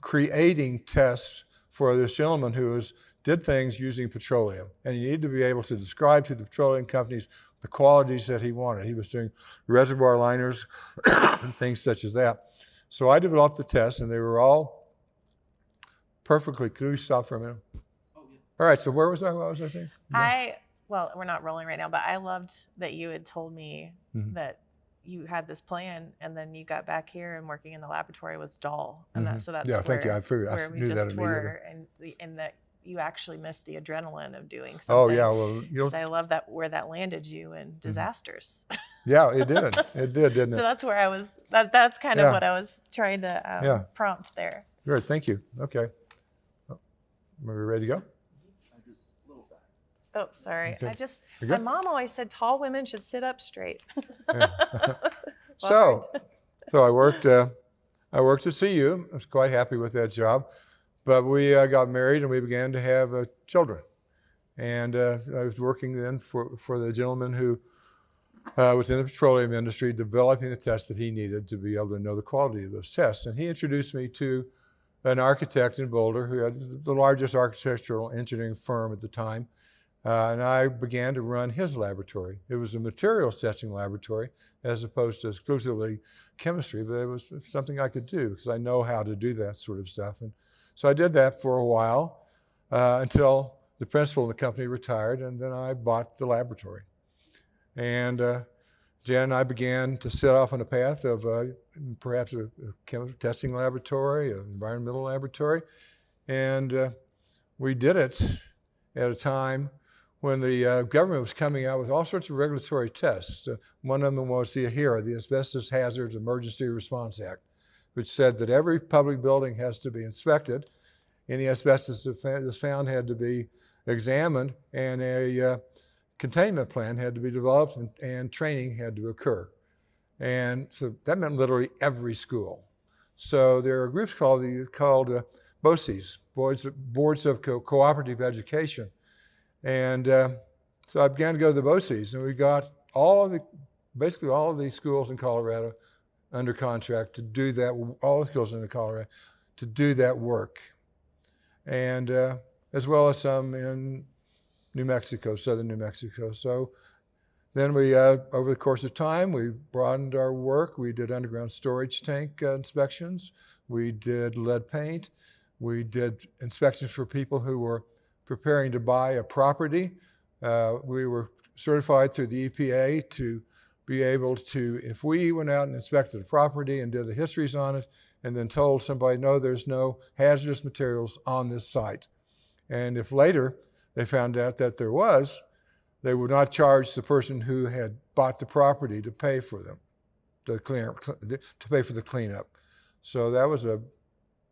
creating tests for this gentleman who did things using petroleum. And you need to be able to describe to the petroleum companies the qualities that he wanted. He was doing reservoir liners and things such as that. So I developed the tests, and they were all perfectly. Could we stop for a minute? Oh, yeah. All right, so what was I saying? Well, we're not rolling right now, but I loved that you had told me that you had this plan, and then you got back here and working in the laboratory was dull. And that's thank you. I figured I knew that immediately. And that you actually missed the adrenaline of doing something. Oh yeah, well, because I love that where that landed you in disasters. Yeah, it did. It did, didn't it? So that's where I was. That's kind of what I was trying to prompt there. Good. Thank you. Okay. Are we ready to go? Oh, sorry. Okay. My mom always said tall women should sit up straight. So I worked at CU. I was quite happy with that job. But we got married and we began to have children. And I was working then for the gentleman who was in the petroleum industry, developing the tests that he needed to be able to know the quality of those tests. And he introduced me to an architect in Boulder who had the largest architectural engineering firm at the time. And I began to run his laboratory. It was a materials testing laboratory as opposed to exclusively chemistry, but it was something I could do because I know how to do that sort of stuff. And so I did that for a while until the principal of the company retired, and then I bought the laboratory. And Jan and I began to set off on a path of perhaps a chemical testing laboratory, an environmental laboratory, and we did it at a time when the government was coming out with all sorts of regulatory tests. One of them was the AHERA, the Asbestos Hazards Emergency Response Act, which said that every public building has to be inspected. Any asbestos that was found had to be examined, and a containment plan had to be developed, and training had to occur. And so that meant literally every school. So there are groups called BOCES, Boards of Cooperative Education. And so I began to go to the BOCES, and we got basically all of these schools in Colorado under contract to do that, all the schools in Colorado, to do that work. And as well as some in New Mexico, southern New Mexico. So then we, over the course of time, we broadened our work. We did underground storage tank inspections. We did lead paint. We did inspections for people who were preparing to buy a property. We were certified through the EPA to be able to, if we went out and inspected a property and did the histories on it, and then told somebody, no, there's no hazardous materials on this site. And if later they found out that there was, they would not charge the person who had bought the property to pay for them, to pay for the cleanup. So that was a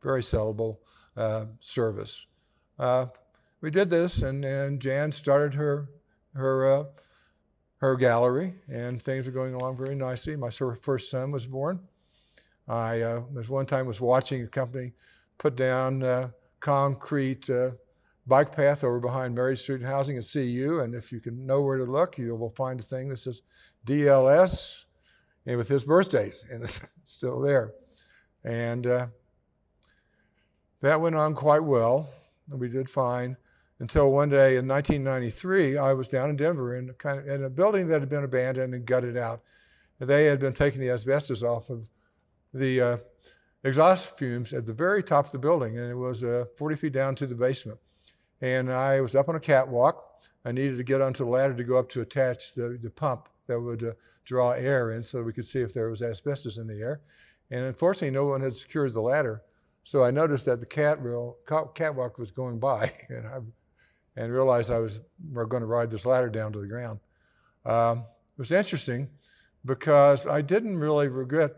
very sellable service. We did this, and Jan started her gallery, and things were going along very nicely. My first son was born. I one time was watching a company put down concrete bike path over behind Mary Street Housing at CU, and if you can know where to look, you will find a thing that says DLS, and with his birth date, and it's still there. And that went on quite well, and we did fine, until one day in 1993, I was down in Denver in a building that had been abandoned and gutted out. They had been taking the asbestos off of the exhaust fumes at the very top of the building, and it was 40 feet down to the basement. And I was up on a catwalk. I needed to get onto the ladder to go up to attach the pump that would draw air in so we could see if there was asbestos in the air. And unfortunately, no one had secured the ladder. So I noticed that the catwalk was going by, and realized we're going to ride this ladder down to the ground. It was interesting because I didn't really regret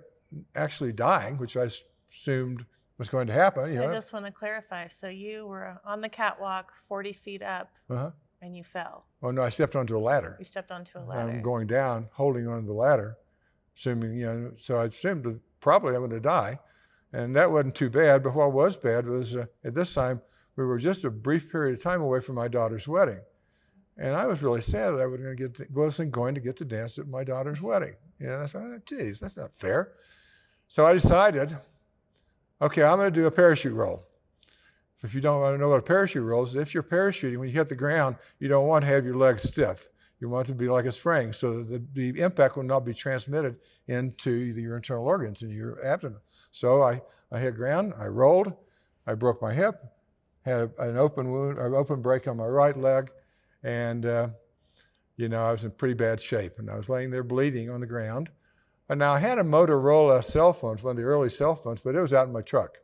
actually dying, which I assumed was going to happen. So I just want to clarify. So you were on the catwalk 40 feet up, and you fell. Oh, no, I stepped onto a ladder. You stepped onto a ladder. I'm going down, holding onto the ladder, assuming, so I assumed that probably I'm going to die. And that wasn't too bad, but what was bad was at this time, we were just a brief period of time away from my daughter's wedding. And I was really sad that I wasn't going to get to dance at my daughter's wedding. That's like, geez, that's not fair. So I decided, okay, I'm going to do a parachute roll. If you don't want to know what a parachute roll is, if you're parachuting, when you hit the ground, you don't want to have your legs stiff. You want it to be like a spring so that the impact will not be transmitted into your internal organs in your abdomen. So I hit ground, I rolled, I broke my hip, had an open break on my right leg, and I was in pretty bad shape, and I was laying there bleeding on the ground. And now I had a Motorola cell phone, one of the early cell phones, but it was out in my truck.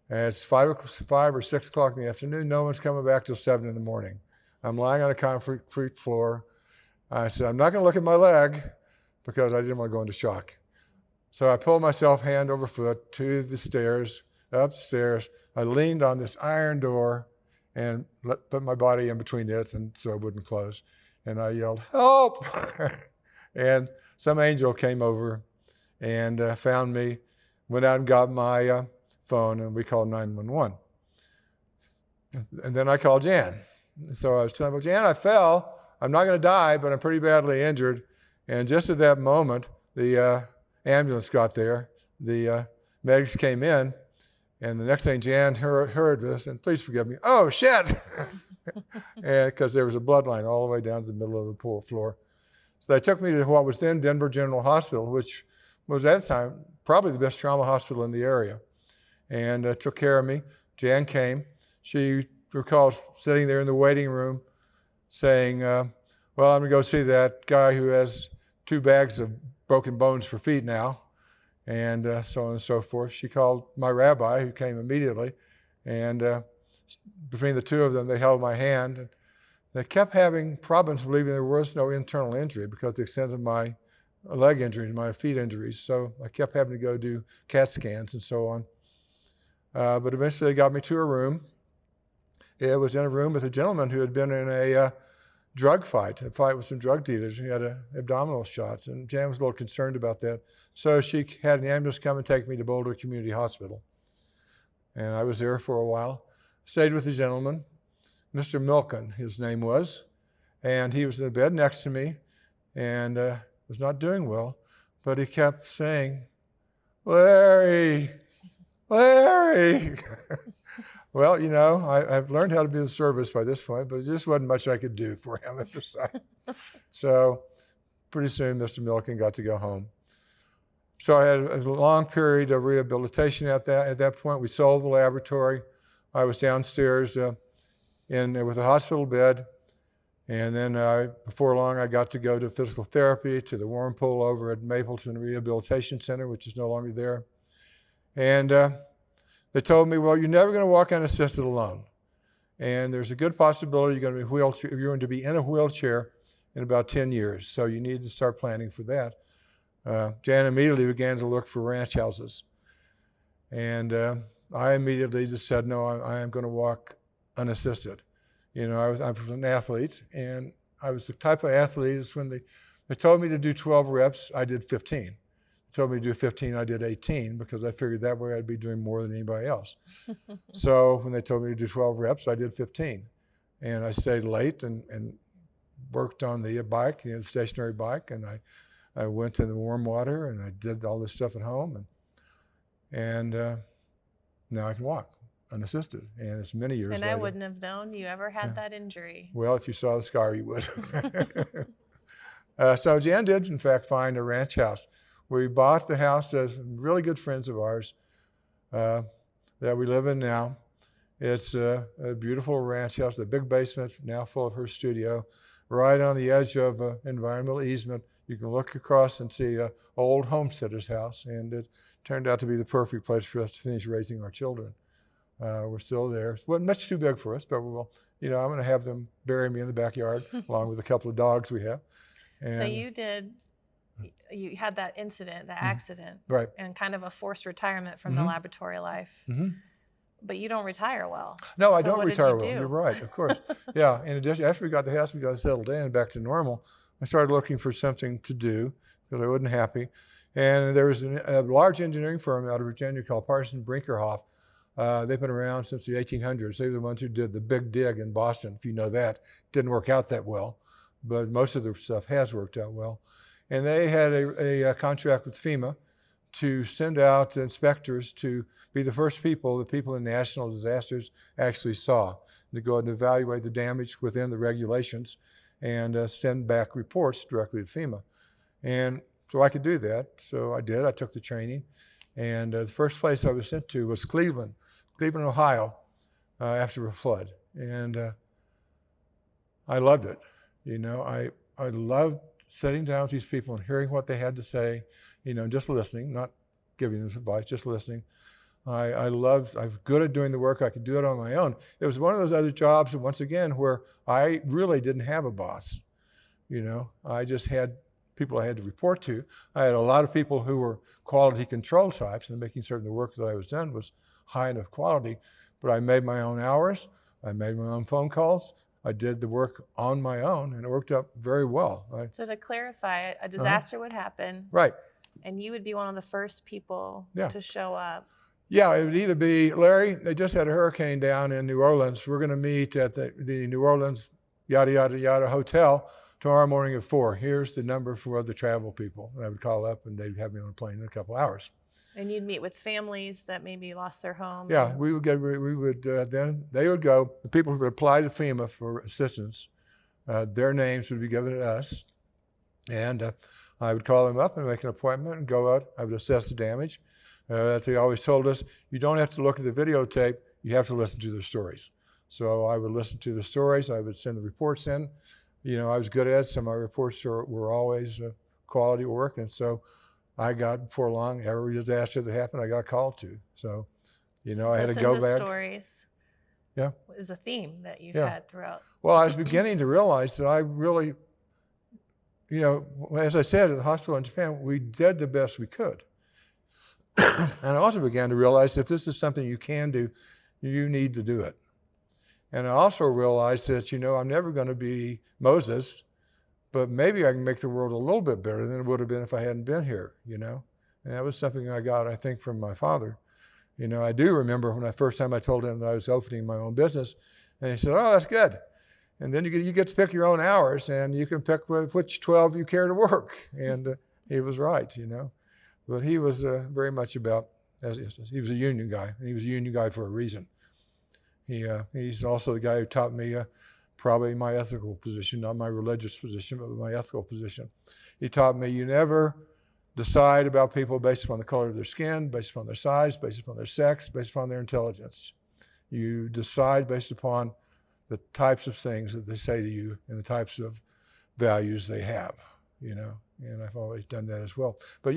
And it's 5 or 6 o'clock in the afternoon. No one's coming back till 7 in the morning. I'm lying on a concrete floor. I said, I'm not going to look at my leg because I didn't want to go into shock. So I pulled myself hand over foot to the stairs, up the stairs. I leaned on this iron door and put my body in between it and so it wouldn't close. And I yelled, help! And some angel came over and found me, went out and got my phone, and we called 911. And then I called Jan. So I was telling her, Jan, I fell. I'm not going to die, but I'm pretty badly injured. And just at that moment, the ambulance got there. The medics came in. And the next thing Jan heard this, and please forgive me, oh, shit! Because there was a bloodline all the way down to the middle of the pool floor. So they took me to what was then Denver General Hospital, which was at the time probably the best trauma hospital in the area, and took care of me. Jan came. She recalls sitting there in the waiting room saying, well, I'm going to go see that guy who has 2 bags of broken bones for feet now, and so on and so forth. She called my rabbi, who came immediately, and between the two of them, they held my hand. And they kept having problems believing there was no internal injury because of the extent of my leg injuries, my feet injuries. So I kept having to go do CAT scans and so on. But eventually they got me to a room. It was in a room with a gentleman who had been in a fight with some drug dealers. He had abdominal shots, and Jan was a little concerned about that. So she had an ambulance come and take me to Boulder Community Hospital. And I was there for a while. Stayed with the gentleman, Mr. Milken, his name was, and he was in the bed next to me and was not doing well, but he kept saying, Larry, Larry. Well, I've learned how to be of service by this point, but there just wasn't much I could do for him at this time. So pretty soon, Mr. Milken got to go home. So I had a long period of rehabilitation at that point. We sold the laboratory. I was downstairs with a hospital bed, and then before long I got to go to physical therapy, to the warm pool over at Mapleton Rehabilitation Center, which is no longer there. And they told me, well, you're never going to walk unassisted alone. And there's a good possibility you're going to be in a wheelchair in about 10 years. So you need to start planning for that. Jan immediately began to look for ranch houses. And I immediately just said, no, I am going to walk unassisted. I was an athlete, and I was the type of athlete is when they told me to do 12 reps, I did 15. They told me to do 15, I did 18, because I figured that way I'd be doing more than anybody else. So when they told me to do 12 reps, I did 15. And I stayed late and worked on the bike, the stationary bike, and I went to the warm water, and I did all this stuff at home, and now I can walk unassisted, and it's many years later. And I wouldn't have known you ever had that injury. Well, if you saw the scar, you would. So Jan did, in fact, find a ranch house. we bought the house as really good friends of ours that we live in now. It's a beautiful ranch house, a big basement now full of her studio, right on the edge of an environmental easement. You can look across and see an old homesteader's house, and it turned out to be the perfect place for us to finish raising our children. We're still there. It wasn't much too big for us, but I'm going to have them bury me in the backyard along with a couple of dogs we have. And so you had that incident, that accident, right, and kind of a forced retirement from mm-hmm. the laboratory life. Mm-hmm. But you don't retire well. No, I So don't what retire did you well. do? You're right, of course. Yeah, in addition, after we got the house, we got settled in and back to normal. I started looking for something to do because I wasn't happy. And there was a large engineering firm out of Virginia called Parsons Brinkerhoff. They've been around since the 1800s. They were the ones who did the big dig in Boston. If you know that, it didn't work out that well, but most of the stuff has worked out well. And they had a contract with FEMA to send out inspectors to be the first people the people in national disasters actually saw, to go ahead and evaluate the damage within the regulations and send back reports directly to FEMA. And so I could do that. So I did. I took the training. And the first place I was sent to was Cleveland, Ohio, after a flood. And I loved it. I loved sitting down with these people and hearing what they had to say, just listening, not giving them advice, just listening. I was good at doing the work. I could do it on my own. It was one of those other jobs, once again, where I really didn't have a boss. I just had people I had to report to. I had a lot of people who were quality control types and making certain the work that I was done was high enough quality. But I made my own hours. I made my own phone calls. I did the work on my own, and it worked out very well. So to clarify, a disaster would happen. Right. And you would be one of the first people to show up. Yeah, it would either be, Larry, they just had a hurricane down in New Orleans. We're going to meet at the New Orleans yada, yada, yada hotel tomorrow morning at 4. Here's the number for the travel people. And I would call up, and they'd have me on a plane in a couple hours. And you'd meet with families that maybe lost their home. Yeah, then they would go, the people who would apply to FEMA for assistance, their names would be given to us. And I would call them up and make an appointment and go out. I would assess the damage. As they always told us, you don't have to look at the videotape, you have to listen to their stories. So I would listen to the stories, I would send the reports in. I was good at it, so my reports were always quality work. And so before long, every disaster that happened, I got called to. So, I had to go back. Stories is a theme that you've had throughout. Well, I was beginning to realize that I really, as I said, at the hospital in Japan, we did the best we could. And I also began to realize if this is something you can do, you need to do it. And I also realized that, I'm never going to be Moses, but maybe I can make the world a little bit better than it would have been if I hadn't been here, And that was something I got, I think, from my father. I do remember when first time I told him that I was opening my own business, and he said, "Oh, that's good. And then you get to pick your own hours, and you can pick which 12 you care to work." And he was right, But he was very much about, he was a union guy, and he was a union guy for a reason. He's also the guy who taught me probably my ethical position, not my religious position, but my ethical position. He taught me you never decide about people based upon the color of their skin, based upon their size, based upon their sex, based upon their intelligence. You decide based upon the types of things that they say to you and the types of values they have, and I've always done that as well. But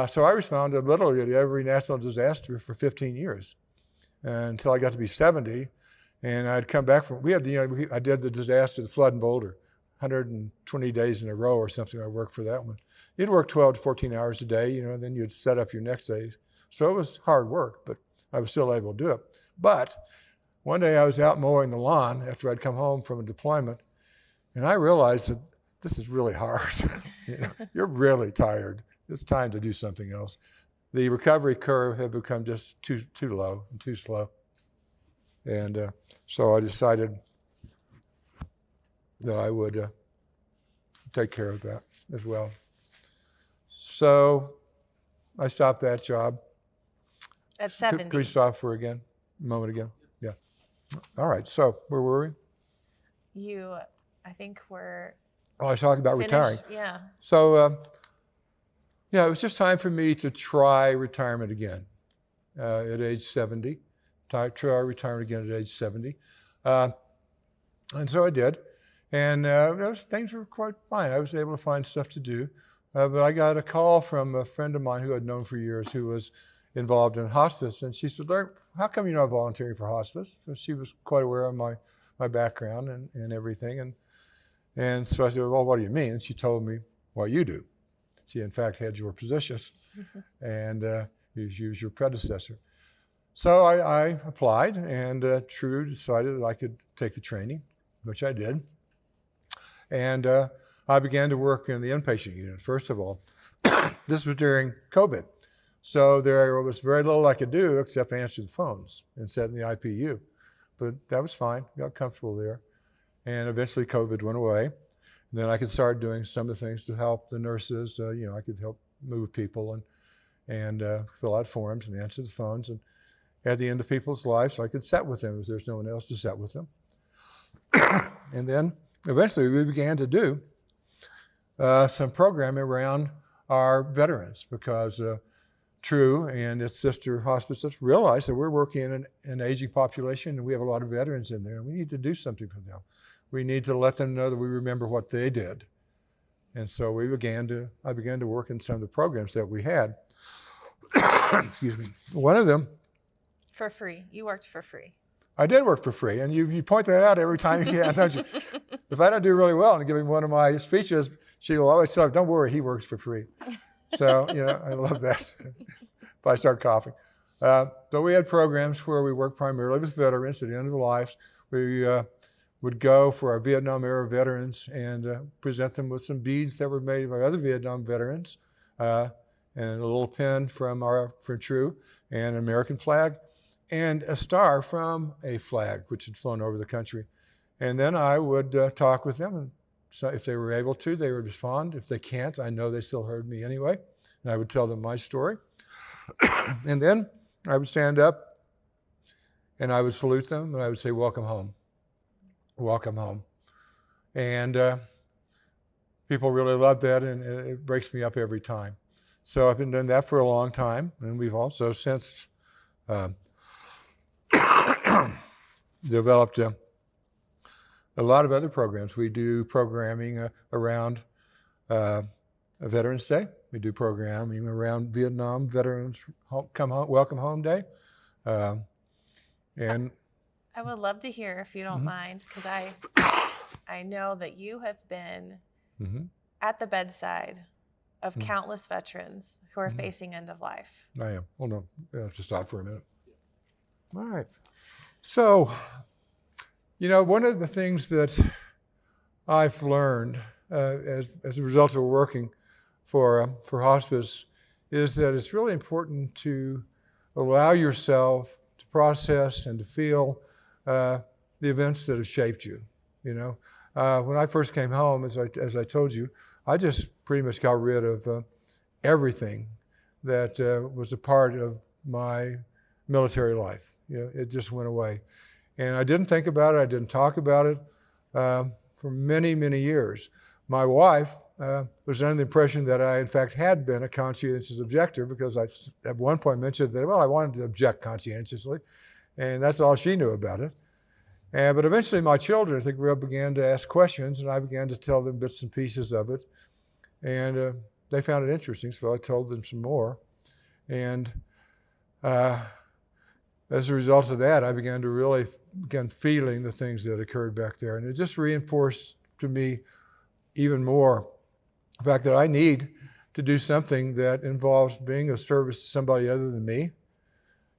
so I responded literally to every national disaster for 15 years until I got to be 70. And I'd come back from, I did the disaster, the flood in Boulder, 120 days in a row or something. I worked for that one. You'd work 12 to 14 hours a day, then you'd set up your next day. So it was hard work, but I was still able to do it. But one day I was out mowing the lawn after I'd come home from a deployment, and I realized that this is really hard. You're really tired. It's time to do something else. The recovery curve had become just too low and too slow. And so I decided that I would take care of that as well. So I stopped that job. At 70. Could we stop for a moment again? Yeah. All right. So where were we? I think we're I was talking about finished, retiring. Yeah. So, Yeah, it was just time for me to try retirement again at age 70. Try retirement again at age 70. And so I did. And things were quite fine. I was able to find stuff to do. But I got a call from a friend of mine who I'd known for years who was involved in hospice. And she said, "Larry, how come you're not volunteering for hospice?" So she was quite aware of my background and everything. And so I said, "Well, what do you mean?" And she told me what you do. She, in fact, had your position, and she was your predecessor. So I applied, and True decided that I could take the training, which I did. And I began to work in the inpatient unit, first of all. This was during COVID. So there was very little I could do except answer the phones and sit in the IPU. But that was fine, got comfortable there. And eventually COVID went away. And then I could start doing some of the things to help the nurses. I could help move people and fill out forms and answer the phones. And at the end of people's lives, I could sit with them if there's no one else to sit with them. And then eventually we began to do some programming around our veterans because True and its sister hospices realized that we're working in an aging population and we have a lot of veterans in there and we need to do something for them. We need to let them know that we remember what they did. And so I began to work in some of the programs that we had. Excuse me. One of them. For free. You worked for free. I did work for free, and you point that out every time you can, don't you? If I don't do really well in giving one of my speeches, she will always say, "Don't worry, he works for free." So, I love that. If I start coughing. But we had programs where we worked primarily with veterans at the end of their lives. We would go for our Vietnam era veterans and present them with some beads that were made by other Vietnam veterans, and a little pin from True, and an American flag, and a star from a flag which had flown over the country. And then I would talk with them, and so if they were able to, they would respond. If they can't, I know they still heard me anyway, and I would tell them my story. And then I would stand up and I would salute them and I would say, "Welcome home. Welcome home." And people really loved that, and it breaks me up every time. So I've been doing that for a long time, and we've also since developed a lot of other programs. We do programming around Veterans Day. We do programming around Vietnam Veterans Welcome Home Day. And I would love to hear, if you don't mind, because I know that you have been at the bedside of countless veterans who are facing end of life. I am. Hold on. I have to stop for a minute. All right. So, one of the things that I've learned as a result of working for hospice is that it's really important to allow yourself to process and to feel the events that have shaped you. When I first came home, as I told you, I just pretty much got rid of everything that was a part of my military life. It just went away. And I didn't think about it. I didn't talk about it for many, many years. My wife was under the impression that I, in fact, had been a conscientious objector because I, at one point, mentioned that, I wanted to object conscientiously. And that's all she knew about it. But eventually my children, I think, began to ask questions, and I began to tell them bits and pieces of it. And they found it interesting, so I told them some more. And as a result of that, I began to really begin feeling the things that occurred back there. And it just reinforced to me even more the fact that I need to do something that involves being of service to somebody other than me,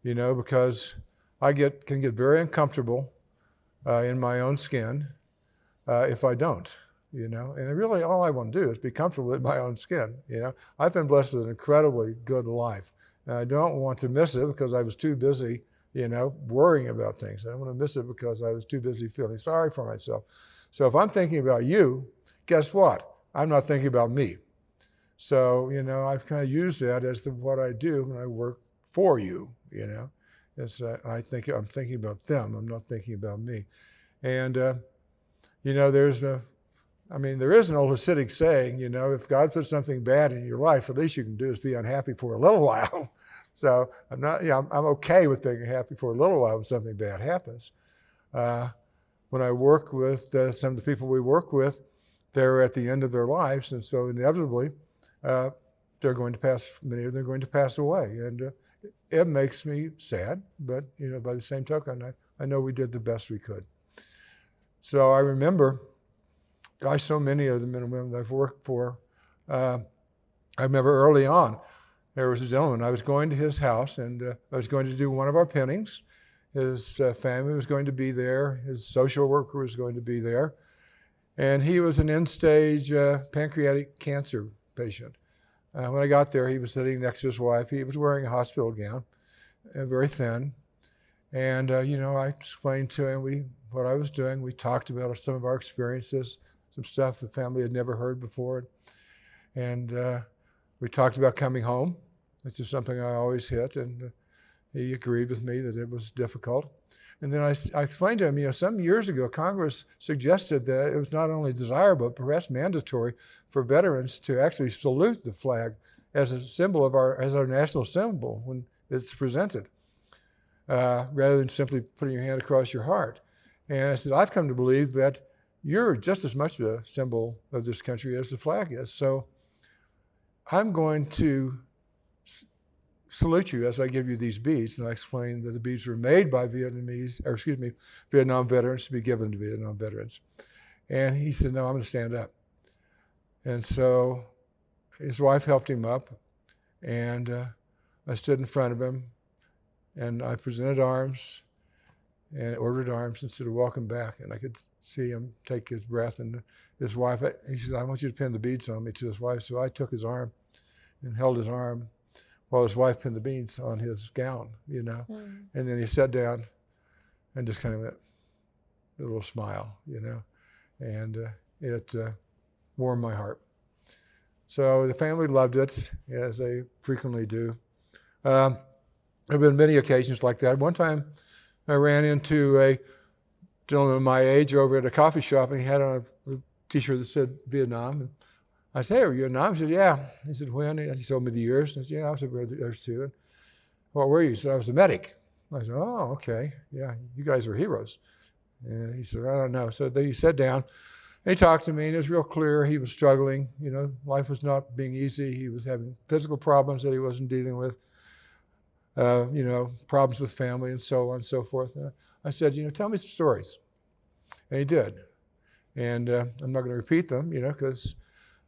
because I can get very uncomfortable in my own skin if I don't, And really all I want to do is be comfortable in my own skin, I've been blessed with an incredibly good life. And I don't want to miss it because I was too busy, worrying about things. I don't want to miss it because I was too busy feeling sorry for myself. So if I'm thinking about you, guess what? I'm not thinking about me. So, I've kind of used that as what I do when I work for you, It's, I'm thinking about them. I'm not thinking about me. And, there's I mean, there is an old Hasidic saying, you know, if God puts something bad in your life, the least you can do is be unhappy for a little while. So I'm okay with being happy for a little while when something bad happens. When I work with some of the people we work with, they're at the end of their lives, and so inevitably, they're going to pass. Many of them are going to pass away, and it makes me sad. But you know, by the same token, I know we did the best we could. So I remember, gosh, so many of the men and women that I've worked for. I remember early on, there was a gentleman. I was going to his house, and I was going to do one of our pinnings. His family was going to be there. His social worker was going to be there. And he was an end-stage pancreatic cancer patient. When I got there, he was sitting next to his wife. He was wearing a hospital gown, very thin. And, you know, I explained to him what I was doing. We talked about some of our experiences, some stuff the family had never heard before. And we talked about coming home, which is something I always hit. And he agreed with me that it was difficult. And then I explained to him, you know, some years ago, Congress suggested that it was not only desirable, but perhaps mandatory for veterans to actually salute the flag as a symbol of as our national symbol when it's presented, rather than simply putting your hand across your heart. And I said, I've come to believe that you're just as much a symbol of this country as the flag is. So I'm going to salute you as I give you these beads. And I explained that the beads were made by Vietnam veterans to be given to Vietnam veterans. And he said, no, I'm going to stand up. And so his wife helped him up, and I stood in front of him, and I presented arms and ordered arms and said, welcome back. And I could see him take his breath, and his wife, he said, I want you to pin the beads on me, to his wife. So I took his arm and held his arm while his wife pinned the beads on his gown, you know. And then he sat down and just kind of went, a little smile, you know. And it warmed my heart. So the family loved it, as they frequently do. There have been many occasions like that. One time I ran into a gentleman my age over at a coffee shop, and he had on a t-shirt that said Vietnam. And I said, hey, are you Vietnam? He said, yeah. He said, when? And he told me the years. I said, yeah, I was there too. And what were you? He said, I was a medic. I said, oh, okay. Yeah, you guys are heroes. And he said, I don't know. So then he sat down, and he talked to me, and it was real clear he was struggling. You know, life was not being easy. He was having physical problems that he wasn't dealing with, you know, problems with family and so on and so forth. And I said, you know, tell me some stories. And he did. And I'm not going to repeat them, you know, because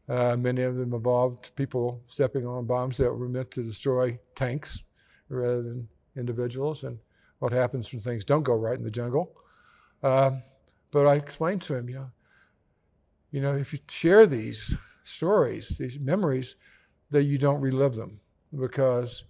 many of them involved people stepping on bombs that were meant to destroy tanks rather than individuals, and what happens when things don't go right in the jungle. But I explained to him, you know, if you share these stories, these memories, that you don't relive them, because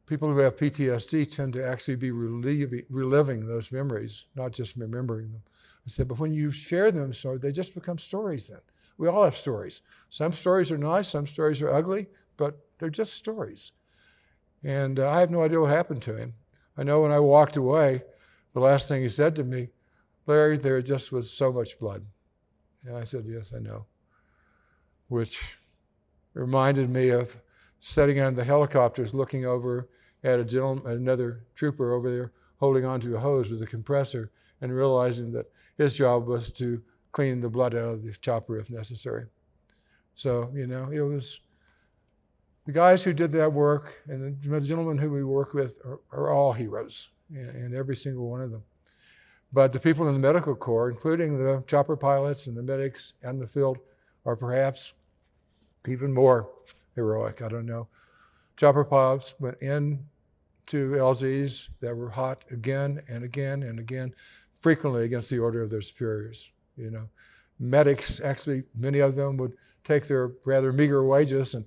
people who have PTSD tend to actually be reliving those memories, not just remembering them. I said, but when you share them, so they just become stories then. We all have stories. Some stories are nice, some stories are ugly, but they're just stories. And I have no idea what happened to him. I know when I walked away, the last thing he said to me, Larry, there just was so much blood. And I said, yes, I know. Which reminded me of sitting on the helicopters looking over at another trooper over there holding onto a hose with a compressor, and realizing that his job was to clean the blood out of the chopper if necessary. So, you know, it was the guys who did that work, and the gentlemen who we work with are all heroes, and every single one of them. But the people in the medical corps, including the chopper pilots and the medics and the field, are perhaps even more heroic. I don't know. Chopper pilots went in to LZs that were hot again and again and again, frequently against the order of their superiors. You know, medics, actually, many of them would take their rather meager wages and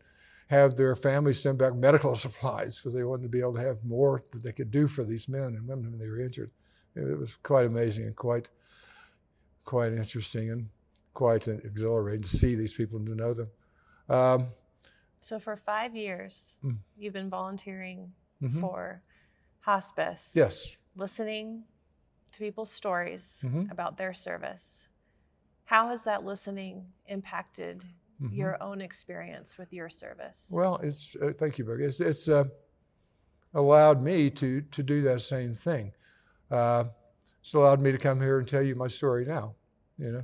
have their families send back medical supplies because they wanted to be able to have more that they could do for these men and women when they were injured. It was quite amazing and quite interesting and quite exhilarating to see these people and to know them. So for 5 years, you've been volunteering Mm-hmm. for hospice. Yes. Listening to people's stories about their service. How has that listening impacted Mm-hmm. your own experience with your service? Well, it's thank you, Becki. It's allowed me to do that same thing. It's allowed me to come here and tell you my story now.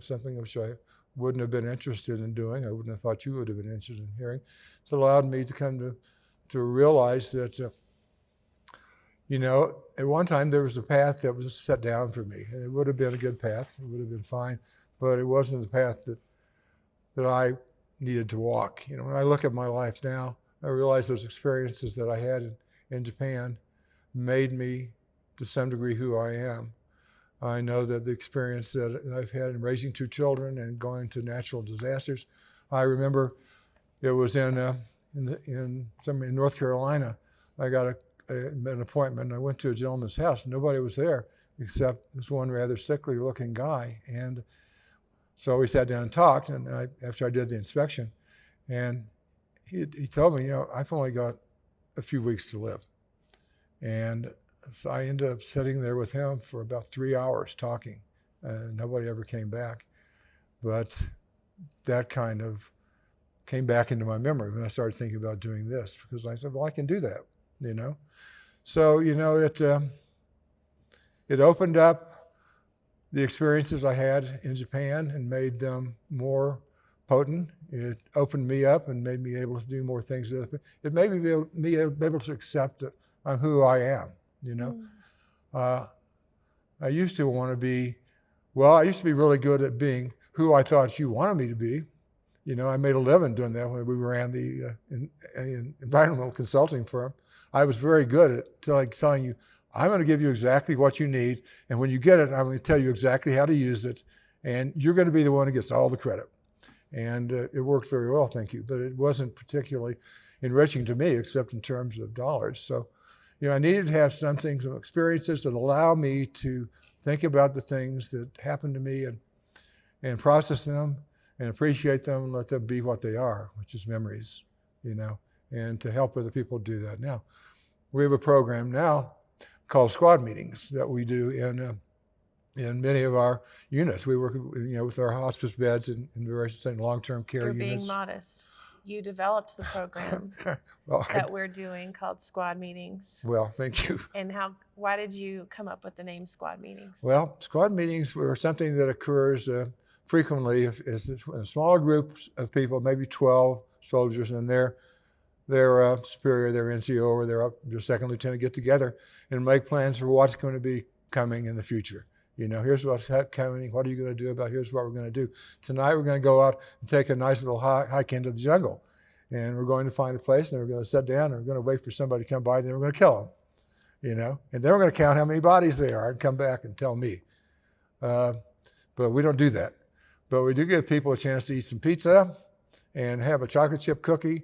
Something which I wouldn't have been interested in doing. I wouldn't have thought you would have been interested in hearing. It's allowed me to come to realize that, at one time there was a path that was set down for me, and it would have been a good path. It would have been fine, but it wasn't the path that I needed to walk. When I look at my life now, I realize those experiences that I had in Japan made me, to some degree, who I am. I know that the experience that I've had in raising 2 children and going to natural disasters. I remember it was in North Carolina. I got an appointment, and I went to a gentleman's house. Nobody was there except this one rather sickly-looking guy, and so we sat down and talked, and after I did the inspection, and he told me, I've only got a few weeks to live. And so I ended up sitting there with him for about 3 hours talking, and nobody ever came back. But that kind of came back into my memory when I started thinking about doing this, because I said, well, I can do that, So, it opened up the experiences I had in Japan and made them more potent. It opened me up and made me able to do more things. It made me be able to accept that I'm who I am, I used to want to be, I used to be really good at being who I thought you wanted me to be. I made a living doing that when we ran the environmental consulting firm. I was very good at telling you, I'm going to give you exactly what you need, and when you get it, I'm going to tell you exactly how to use it, and you're going to be the one who gets all the credit. And it worked very well, thank you, but it wasn't particularly enriching to me, except in terms of dollars. So, I needed to have some experiences that allow me to think about the things that happened to me and process them and appreciate them and let them be what they are, which is memories, and to help other people do that. Now, we have a program now called squad meetings that we do in many of our units. We work, with our hospice beds and various long-term care units. You're being modest. You developed the program that we're doing called Squad Meetings. Well, thank you. And why did you come up with the name Squad Meetings? Well, squad meetings were something that occurs frequently. It's a smaller group of people, maybe 12 soldiers, and their superior, their NCO, or their second lieutenant get together and make plans for what's going to be coming in the future. Here's what's coming. What are you going to do about it? Here's what we're going to do. Tonight we're going to go out and take a nice little hike into the jungle. And we're going to find a place, and we're going to sit down, and we're going to wait for somebody to come by, and then we're going to kill them. And then we're going to count how many bodies there are and come back and tell me. But we don't do that. But we do give people a chance to eat some pizza and have a chocolate chip cookie.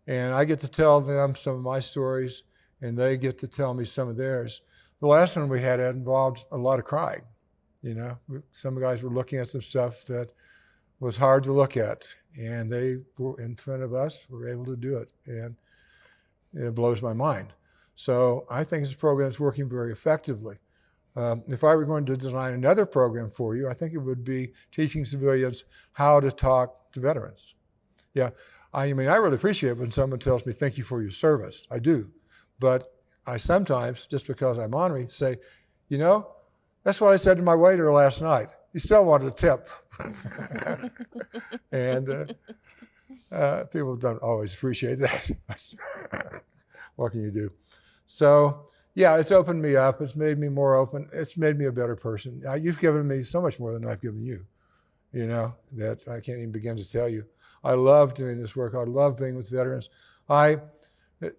And I get to tell them some of my stories, and they get to tell me some of theirs. The last one we had involved a lot of crying. Some guys were looking at some stuff that was hard to look at, and they were in front of us, were able to do it, and it blows my mind. So I think this program is working very effectively. If I were going to design another program for you, I think it would be teaching civilians how to talk to veterans. Yeah, I really appreciate when someone tells me, thank you for your service. I do. But I sometimes, just because I'm ornery, say, that's what I said to my waiter last night. He still wanted a tip. And people don't always appreciate that. What can you do? So, yeah, it's opened me up. It's made me more open. It's made me a better person. You've given me so much more than I've given you, that I can't even begin to tell you. I love doing this work. I love being with veterans.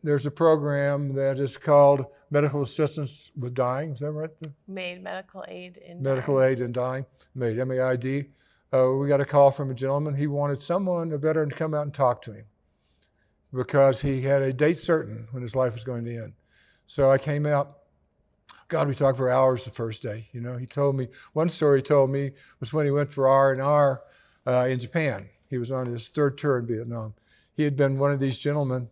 There's a program that is called Medical Assistance with Dying. Is that right? MAID, Medical Aid in Medical Aid in Dying. MAID, M-A-I-D. We got a call from a gentleman. He wanted a veteran, to come out and talk to him because he had a date certain when his life was going to end. So I came out. God, we talked for hours the first day. He told me, one story he told me was when he went for R&R in Japan. He was on his 3rd tour in Vietnam. He had been one of these gentlemen,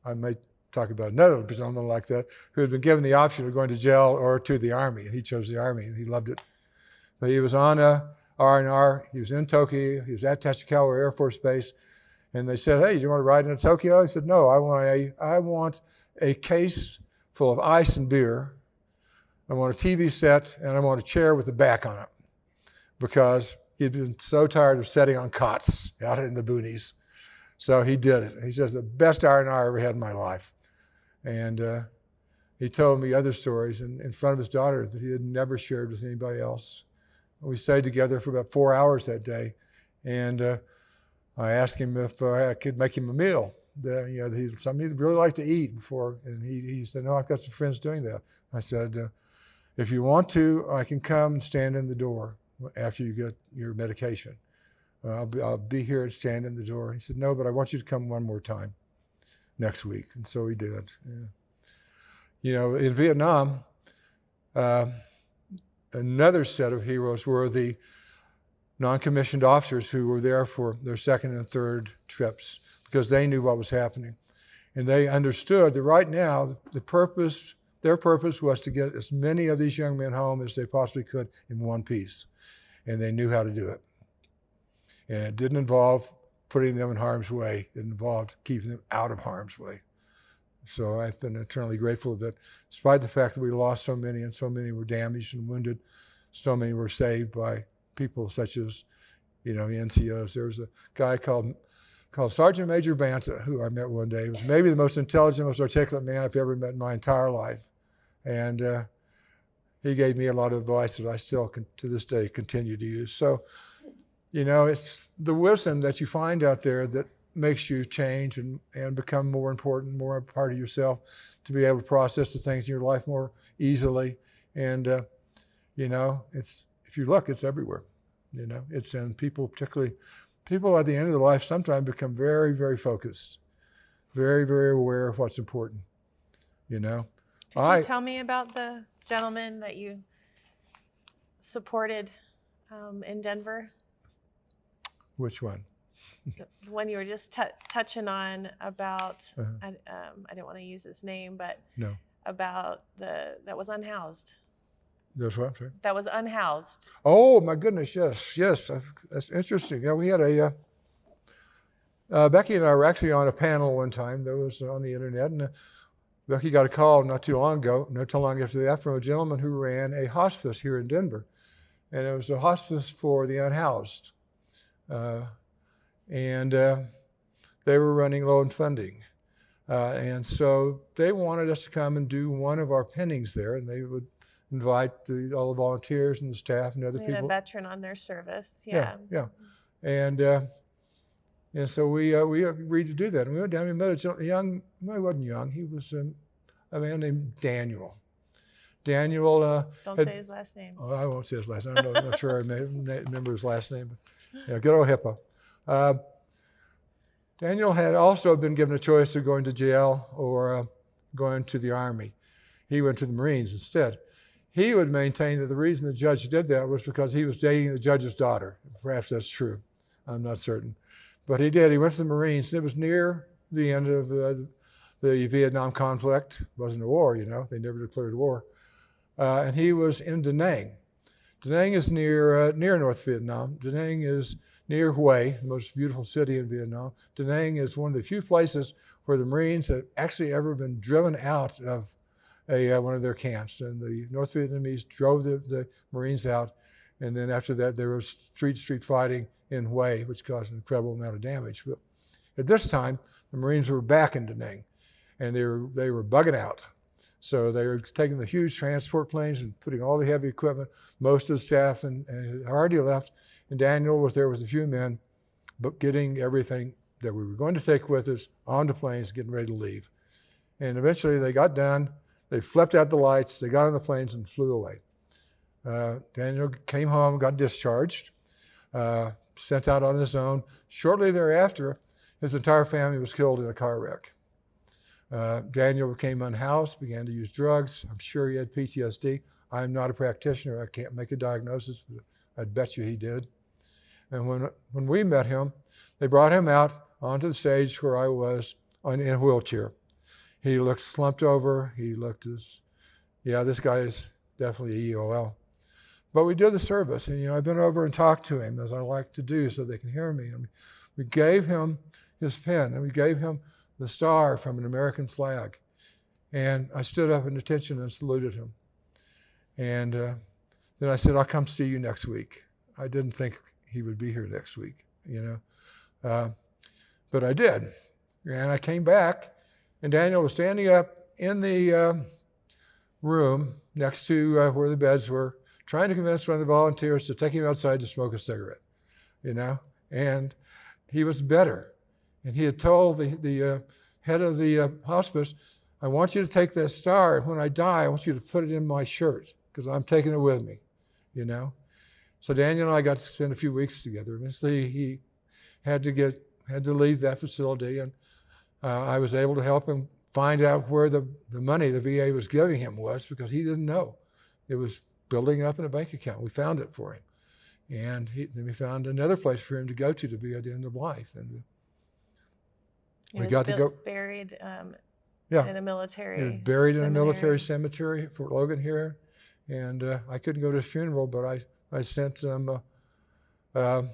I might talk about another gentleman like that, who had been given the option of going to jail or to the Army, and he chose the Army, and he loved it. But he was on R&R. He was in Tokyo. He was at Tachikawa Air Force Base. And they said, hey, do you want to ride into Tokyo? He said, no, I want a case full of ice and beer. I want a TV set, and I want a chair with a back on it, because he'd been so tired of sitting on cots out in the boonies. So he did it. He says, the best R&R I ever had in my life. And he told me other stories in front of his daughter that he had never shared with anybody else. We stayed together for about 4 hours that day, and I asked him if I could make him a meal. Something he'd really like to eat before, and he said, no, I've got some friends doing that. I said, if you want to, I can come and stand in the door after you get your medication. I'll be here and stand in the door. He said, no, but I want you to come one more time next week. And so he did. Yeah. In Vietnam, another set of heroes were the non-commissioned officers who were there for their second and third trips, because they knew what was happening. And they understood that right now, their purpose was to get as many of these young men home as they possibly could in one piece. And they knew how to do it. And it didn't involve putting them in harm's way. It involved keeping them out of harm's way. So I've been eternally grateful that, despite the fact that we lost so many, and so many were damaged and wounded, so many were saved by people such as, the NCOs. There was a guy called Sergeant Major Banta, who I met one day. He was maybe the most intelligent, most articulate man I've ever met in my entire life. And he gave me a lot of advice that I still, to this day, continue to use. So, it's the wisdom that you find out there that makes you change and become more important, more a part of yourself, to be able to process the things in your life more easily. And, if you look, it's everywhere. It's in people, particularly people at the end of their life sometimes become very, very focused, very, very aware of what's important, Could you tell me about the gentleman that you supported in Denver? Which one? The one you were just touching on about, I didn't want to use his name, but no. About that was unhoused. That's what? Sorry? That was unhoused. Oh, my goodness, yes. That's interesting. Yeah, we had Becki and I were actually on a panel one time that was on the internet, and Becki got a call not too long after that, from a gentleman who ran a hospice here in Denver. And it was a hospice for the unhoused. And they were running low in funding. And so they wanted us to come and do one of our pinnings there, and they would invite all the volunteers and the staff and other people. A veteran on their service, yeah. And so we agreed to do that. And we went down and met a young, no, he wasn't young, he was a man named Daniel. Daniel. Don't say his last name. Oh, I won't say his last name. I'm not sure I remember his last name. But, good old Hippo. Daniel had also been given a choice of going to jail or going to the Army. He went to the Marines instead. He would maintain that the reason the judge did that was because he was dating the judge's daughter. Perhaps that's true. I'm not certain. But he did. He went to the Marines. It was near the end of the Vietnam conflict. It wasn't a war, They never declared war. And he was in Da Nang. Da Nang is near North Vietnam. Da Nang is near Hue, the most beautiful city in Vietnam. Da Nang is one of the few places where the Marines had actually ever been driven out of one of their camps. And the North Vietnamese drove the Marines out. And then after that, there was street fighting in Hue, which caused an incredible amount of damage. But at this time, the Marines were back in Da Nang, and they were bugging out. So they were taking the huge transport planes and putting all the heavy equipment. Most of the staff and had already left, and Daniel was there with a few men, but getting everything that we were going to take with us onto planes, getting ready to leave. And eventually they got done. They flipped out the lights. They got on the planes and flew away. Daniel came home, got discharged, sent out on his own. Shortly thereafter, his entire family was killed in a car wreck. Daniel became unhoused, began to use drugs. I'm sure he had PTSD. I'm not a practitioner. I can't make a diagnosis, but I'd bet you he did. And when we met him, they brought him out onto the stage where I was in a wheelchair. He looked slumped over. He looked this guy is definitely EOL. But we did the service, and I've been over and talked to him, as I like to do, so they can hear me. And we gave him his pen, and we gave him the star from an American flag. And I stood up in attention and saluted him. And then I said, I'll come see you next week. I didn't think he would be here next week, but I did. And I came back, and Daniel was standing up in the room next to where the beds were, trying to convince one of the volunteers to take him outside to smoke a cigarette, and he was better. And he had told the head of the hospice, I want you to take that star, and when I die, I want you to put it in my shirt, because I'm taking it with me, So Daniel and I got to spend a few weeks together. Eventually, he had to leave that facility, and I was able to help him find out where the money the VA was giving him was, because he didn't know. It was building up in a bank account. We found it for him. And then we found another place for him to go to be at the end of life. And we got to go. Buried in a military cemetery. Buried in a military cemetery at Fort Logan here. And I couldn't go to his funeral, but I sent him a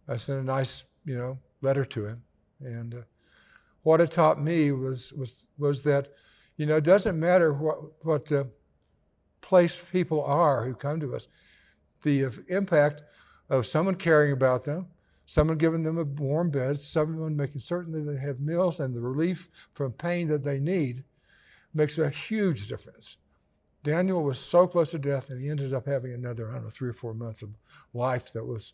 nice, letter to him. And what it taught me was that, it doesn't matter what place people are who come to us. The impact of someone caring about them, someone giving them a warm bed, someone making certain that they have meals and the relief from pain that they need makes a huge difference. Daniel was so close to death, and he ended up having another, 3 or 4 months of life that was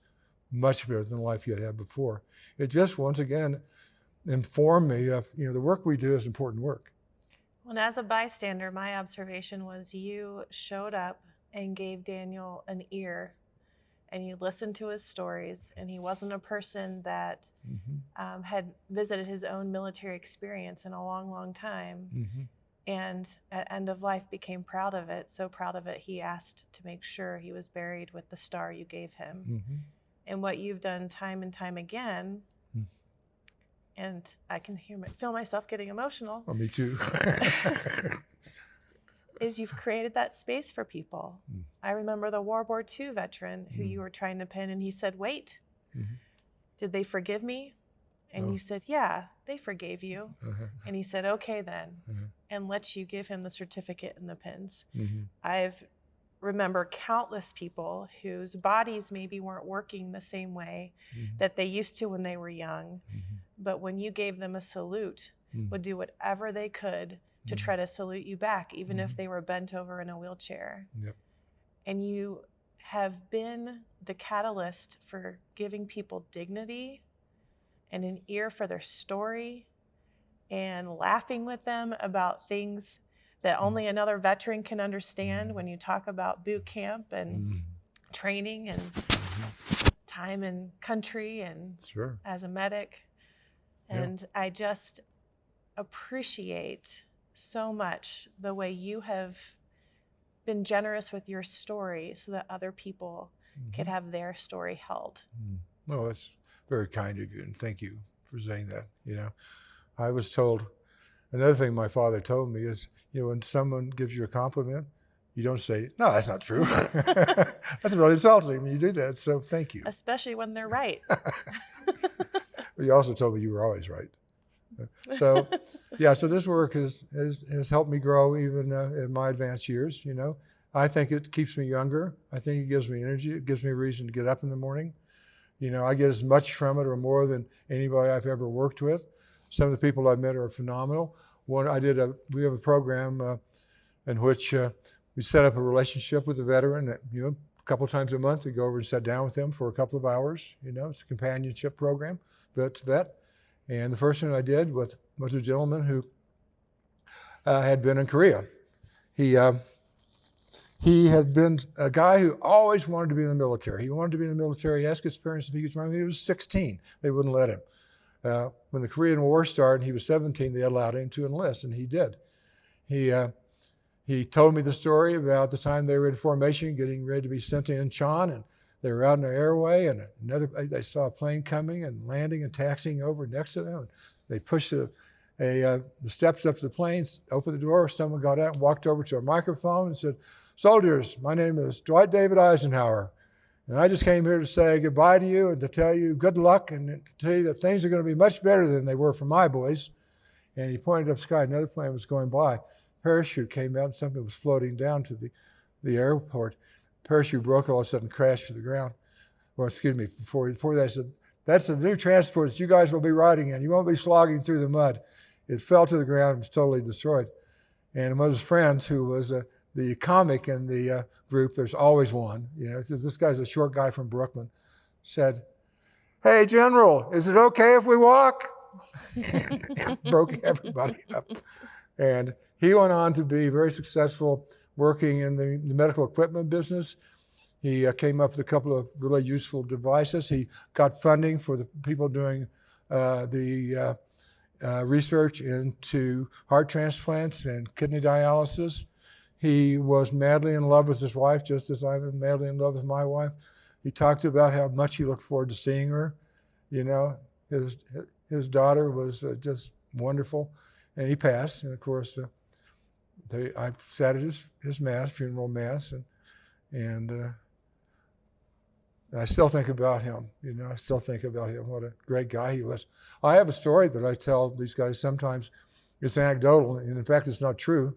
much better than the life he had had before. It just, once again, informed me of, the work we do is important work. Well, and as a bystander, my observation was you showed up and gave Daniel an ear, and you listened to his stories, and he wasn't a person that had visited his own military experience in a long, long time. And at end of life became proud of it, so proud of it he asked to make sure he was buried with the star you gave him. And what you've done time and time again, and I can feel myself getting emotional. Oh, me too. Is you've created that space for people. I remember the World War II veteran who you were trying to pin, and he said, wait, did they forgive me? And you said, yeah, they forgave you. And he said, okay then, and lets you give him the certificate and the pins. I've remember countless people whose bodies maybe weren't working the same way that they used to when they were young, but when you gave them a salute, would do whatever they could to try to salute you back, even if they were bent over in a wheelchair. And you have been the catalyst for giving people dignity and an ear for their story and laughing with them about things that only another veteran can understand when you talk about boot camp and training and time in country and as a medic. And I just appreciate so much the way you have been generous with your story so that other people could have their story held. Well, that's very kind of you, and thank you for saying that. I was told, another thing my father told me is, when someone gives you a compliment, you don't say, no, that's not true. That's really insulting when you do that, so thank you. Especially when they're right. But you also told me you were always right. So, so this work has helped me grow even in my advanced years, I think it keeps me younger. I think it gives me energy. It gives me a reason to get up in the morning. I get as much from it or more than anybody I've ever worked with. Some of the people I've met are phenomenal. We have a program in which we set up a relationship with a veteran. A couple of times a month, we go over and sit down with them for a couple of hours. It's a companionship program, vet to vet. And the first one I did was a gentleman who had been in Korea. He had been a guy who always wanted to be in the military. He wanted to be in the military. He asked his parents if he could join. He was 16. They wouldn't let him. When the Korean War started, he was 17. They allowed him to enlist, and he did. He told me the story about the time they were in formation, getting ready to be sent to Incheon, and they were out in the airway, and they saw a plane coming and landing and taxiing over next to them. They pushed the steps up to the plane, opened the door. Someone got out and walked over to a microphone and said, "Soldiers, my name is Dwight David Eisenhower, and I just came here to say goodbye to you and to tell you good luck and to tell you that things are going to be much better than they were for my boys." And he pointed up the sky. Another plane was going by. Parachute came out and something was floating down to the airport. Parachute broke, all of a sudden crashed to the ground. Well, excuse me, before that I said, "That's the new transport that you guys will be riding in. You won't be slogging through the mud." It fell to the ground and was totally destroyed. And one of his friends, who was the comic in the group, there's always one, this guy's a short guy from Brooklyn, said, "Hey, General, is it okay if we walk?" Broke everybody up. And he went on to be very successful working in the medical equipment business. He came up with a couple of really useful devices. He got funding for the people doing the research into heart transplants and kidney dialysis. He was madly in love with his wife, just as I've been madly in love with my wife. He talked about how much he looked forward to seeing her. His daughter was just wonderful, and he passed. And of course, I sat at his mass, funeral mass, and I still think about him. I still think about him. What a great guy he was. I have a story that I tell these guys sometimes. It's anecdotal, and in fact, it's not true,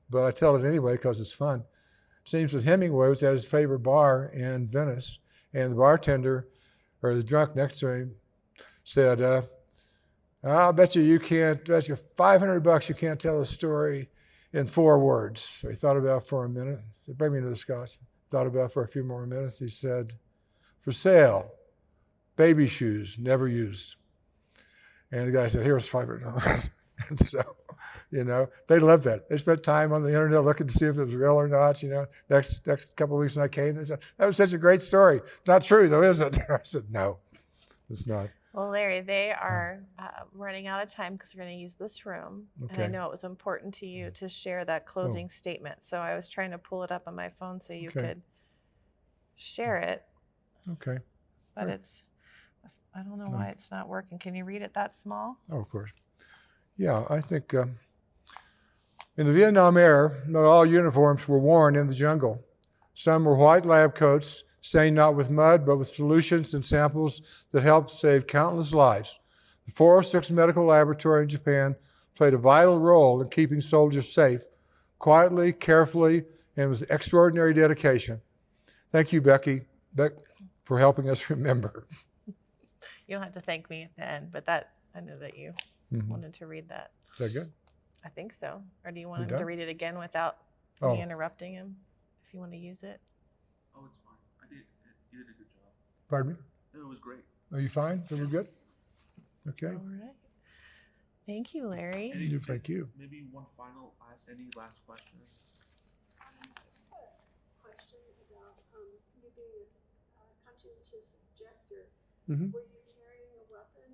but I tell it anyway because it's fun. It seems that Hemingway was at his favorite bar in Venice, and the bartender, or the drunk next to him, said, "I'll bet you can't, bet you $500 you can't tell a story in 4 words." So he thought about it for a minute. He said, "Bring me to the Scotch." Thought about it for a few more minutes. He said, "For sale, baby shoes, never used." And the guy said, "Here's $500. And so, they loved that. They spent time on the internet looking to see if it was real or not. Next couple of weeks when I came, they said, "That was such a great story." "Not true, though, is it?" I said, "No, it's not." Well, Larry, they are running out of time because we're going to use this room. Okay. And I know it was important to you to share that closing statement. So I was trying to pull it up on my phone so you could share it. Okay. But I don't know why it's not working. Can you read it that small? Oh, of course. Yeah, I think in the Vietnam era, not all uniforms were worn in the jungle. Some were white lab coats, stained not with mud, but with solutions and samples that helped save countless lives. The 406 Medical Laboratory in Japan played a vital role in keeping soldiers safe, quietly, carefully, and with extraordinary dedication. Thank you, Becki, for helping us remember. You don't have to thank me at the end, but I know that you wanted to read that. Is that good? I think so. Or do you want him to read it again without me interrupting him, if you want to use it? Oh, it's fine. You did a good job. Pardon me? No, it was great. Are you fine? Are we good? Okay. All right. Thank you, Larry. Thank you. Maybe one final, any last questions? Question about you being a conscientious objector. Mm-hmm. Were you carrying a weapon?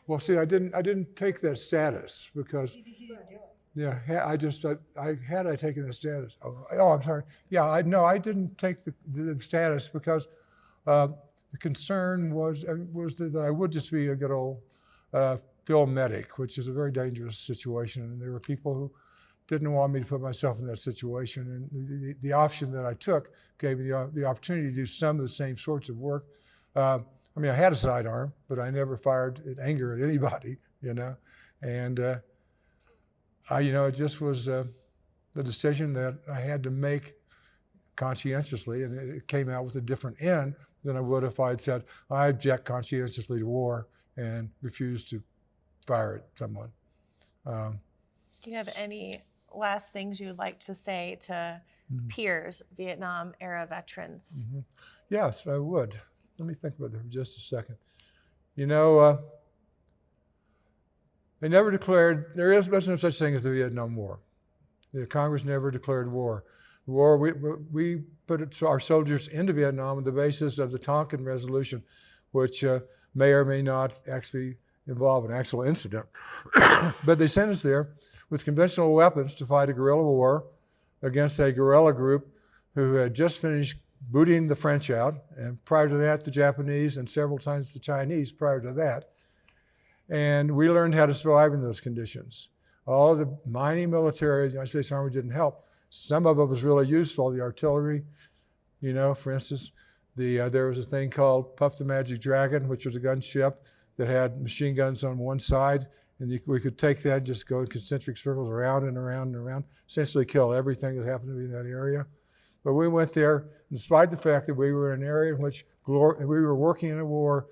Well, see, I didn't take that status because. Yeah, I had I taken the status. Oh, I'm sorry. Yeah, I didn't take the status because the concern was that I would just be a good old field medic, which is a very dangerous situation, and there were people who didn't want me to put myself in that situation, and the option that I took gave me the opportunity to do some of the same sorts of work. I had a sidearm, but I never fired in anger at anybody, and it just was the decision that I had to make conscientiously, and it came out with a different end than I would if I had said, "I object conscientiously to war," and refused to fire at someone. Do you have any last things you would like to say to peers, Vietnam-era veterans? Mm-hmm. Yes, I would. Let me think about that for just a second. They never declared, there was no such thing as the Vietnam War. The Congress never declared war. The war, we put our soldiers into Vietnam on the basis of the Tonkin Resolution, which may or may not actually involve an actual incident. But they sent us there with conventional weapons to fight a guerrilla war against a guerrilla group who had just finished booting the French out, and prior to that, the Japanese, and several times the Chinese prior to that. And we learned how to survive in those conditions. All of the mighty military of the United States Army didn't help. Some of it was really useful, the artillery, you know, for instance. There was a thing called Puff the Magic Dragon, which was a gunship that had machine guns on one side, and we could take that and just go in concentric circles around and around and around, essentially kill everything that happened to be in that area. But we went there, despite the fact that we were in an area in which we were working in a war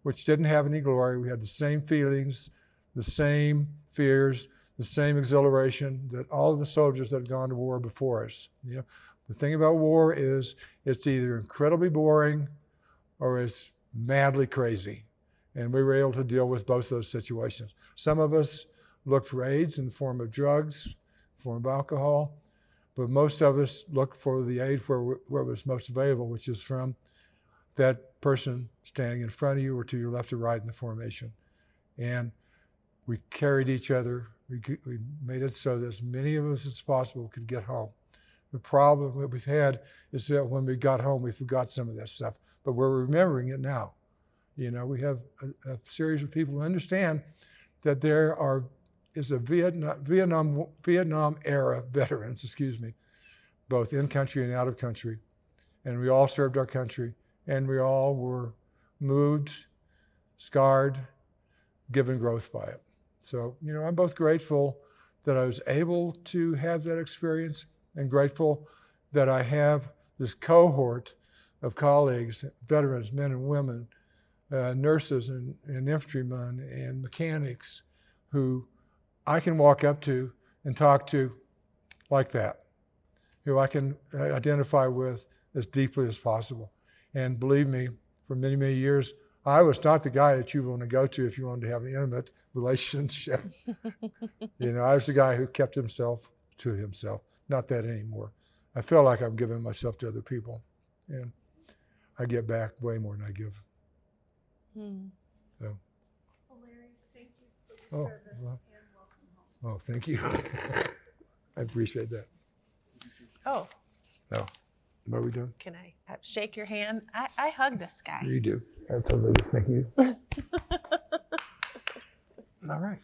which didn't have any glory. We had the same feelings, the same fears, the same exhilaration that all of the soldiers that had gone to war before us. You know, the thing about war is it's either incredibly boring or it's madly crazy. And we were able to deal with both those situations. Some of us looked for aids in the form of drugs, in the form of alcohol, but most of us looked for the aid where it was most available, which is from that person standing in front of you or to your left or right in the formation. And we carried each other. We made it so that as many of us as possible could get home. The problem that we've had is that when we got home, we forgot some of that stuff, but we're remembering it now. You know, we have a series of people who understand that there is a Vietnam era veterans, both in country and out of country. And we all served our country, and we all were moved, scarred, given growth by it. So, you know, I'm both grateful that I was able to have that experience and grateful that I have this cohort of colleagues, veterans, men and women, nurses and infantrymen and mechanics who I can walk up to and talk to like that, who I can identify with as deeply as possible. And believe me, for many, many years, I was not the guy that you want to go to if you wanted to have an intimate relationship. You know, I was the guy who kept himself to himself. Not that anymore. I feel like I'm giving myself to other people, and I get back way more than I give. So. Well, Larry, thank you for your service well, and welcome home. Oh, thank you. I appreciate that. Oh, No. What are we doing? can I shake your hand? I hug this guy. You do. Absolutely. Thank you. All right.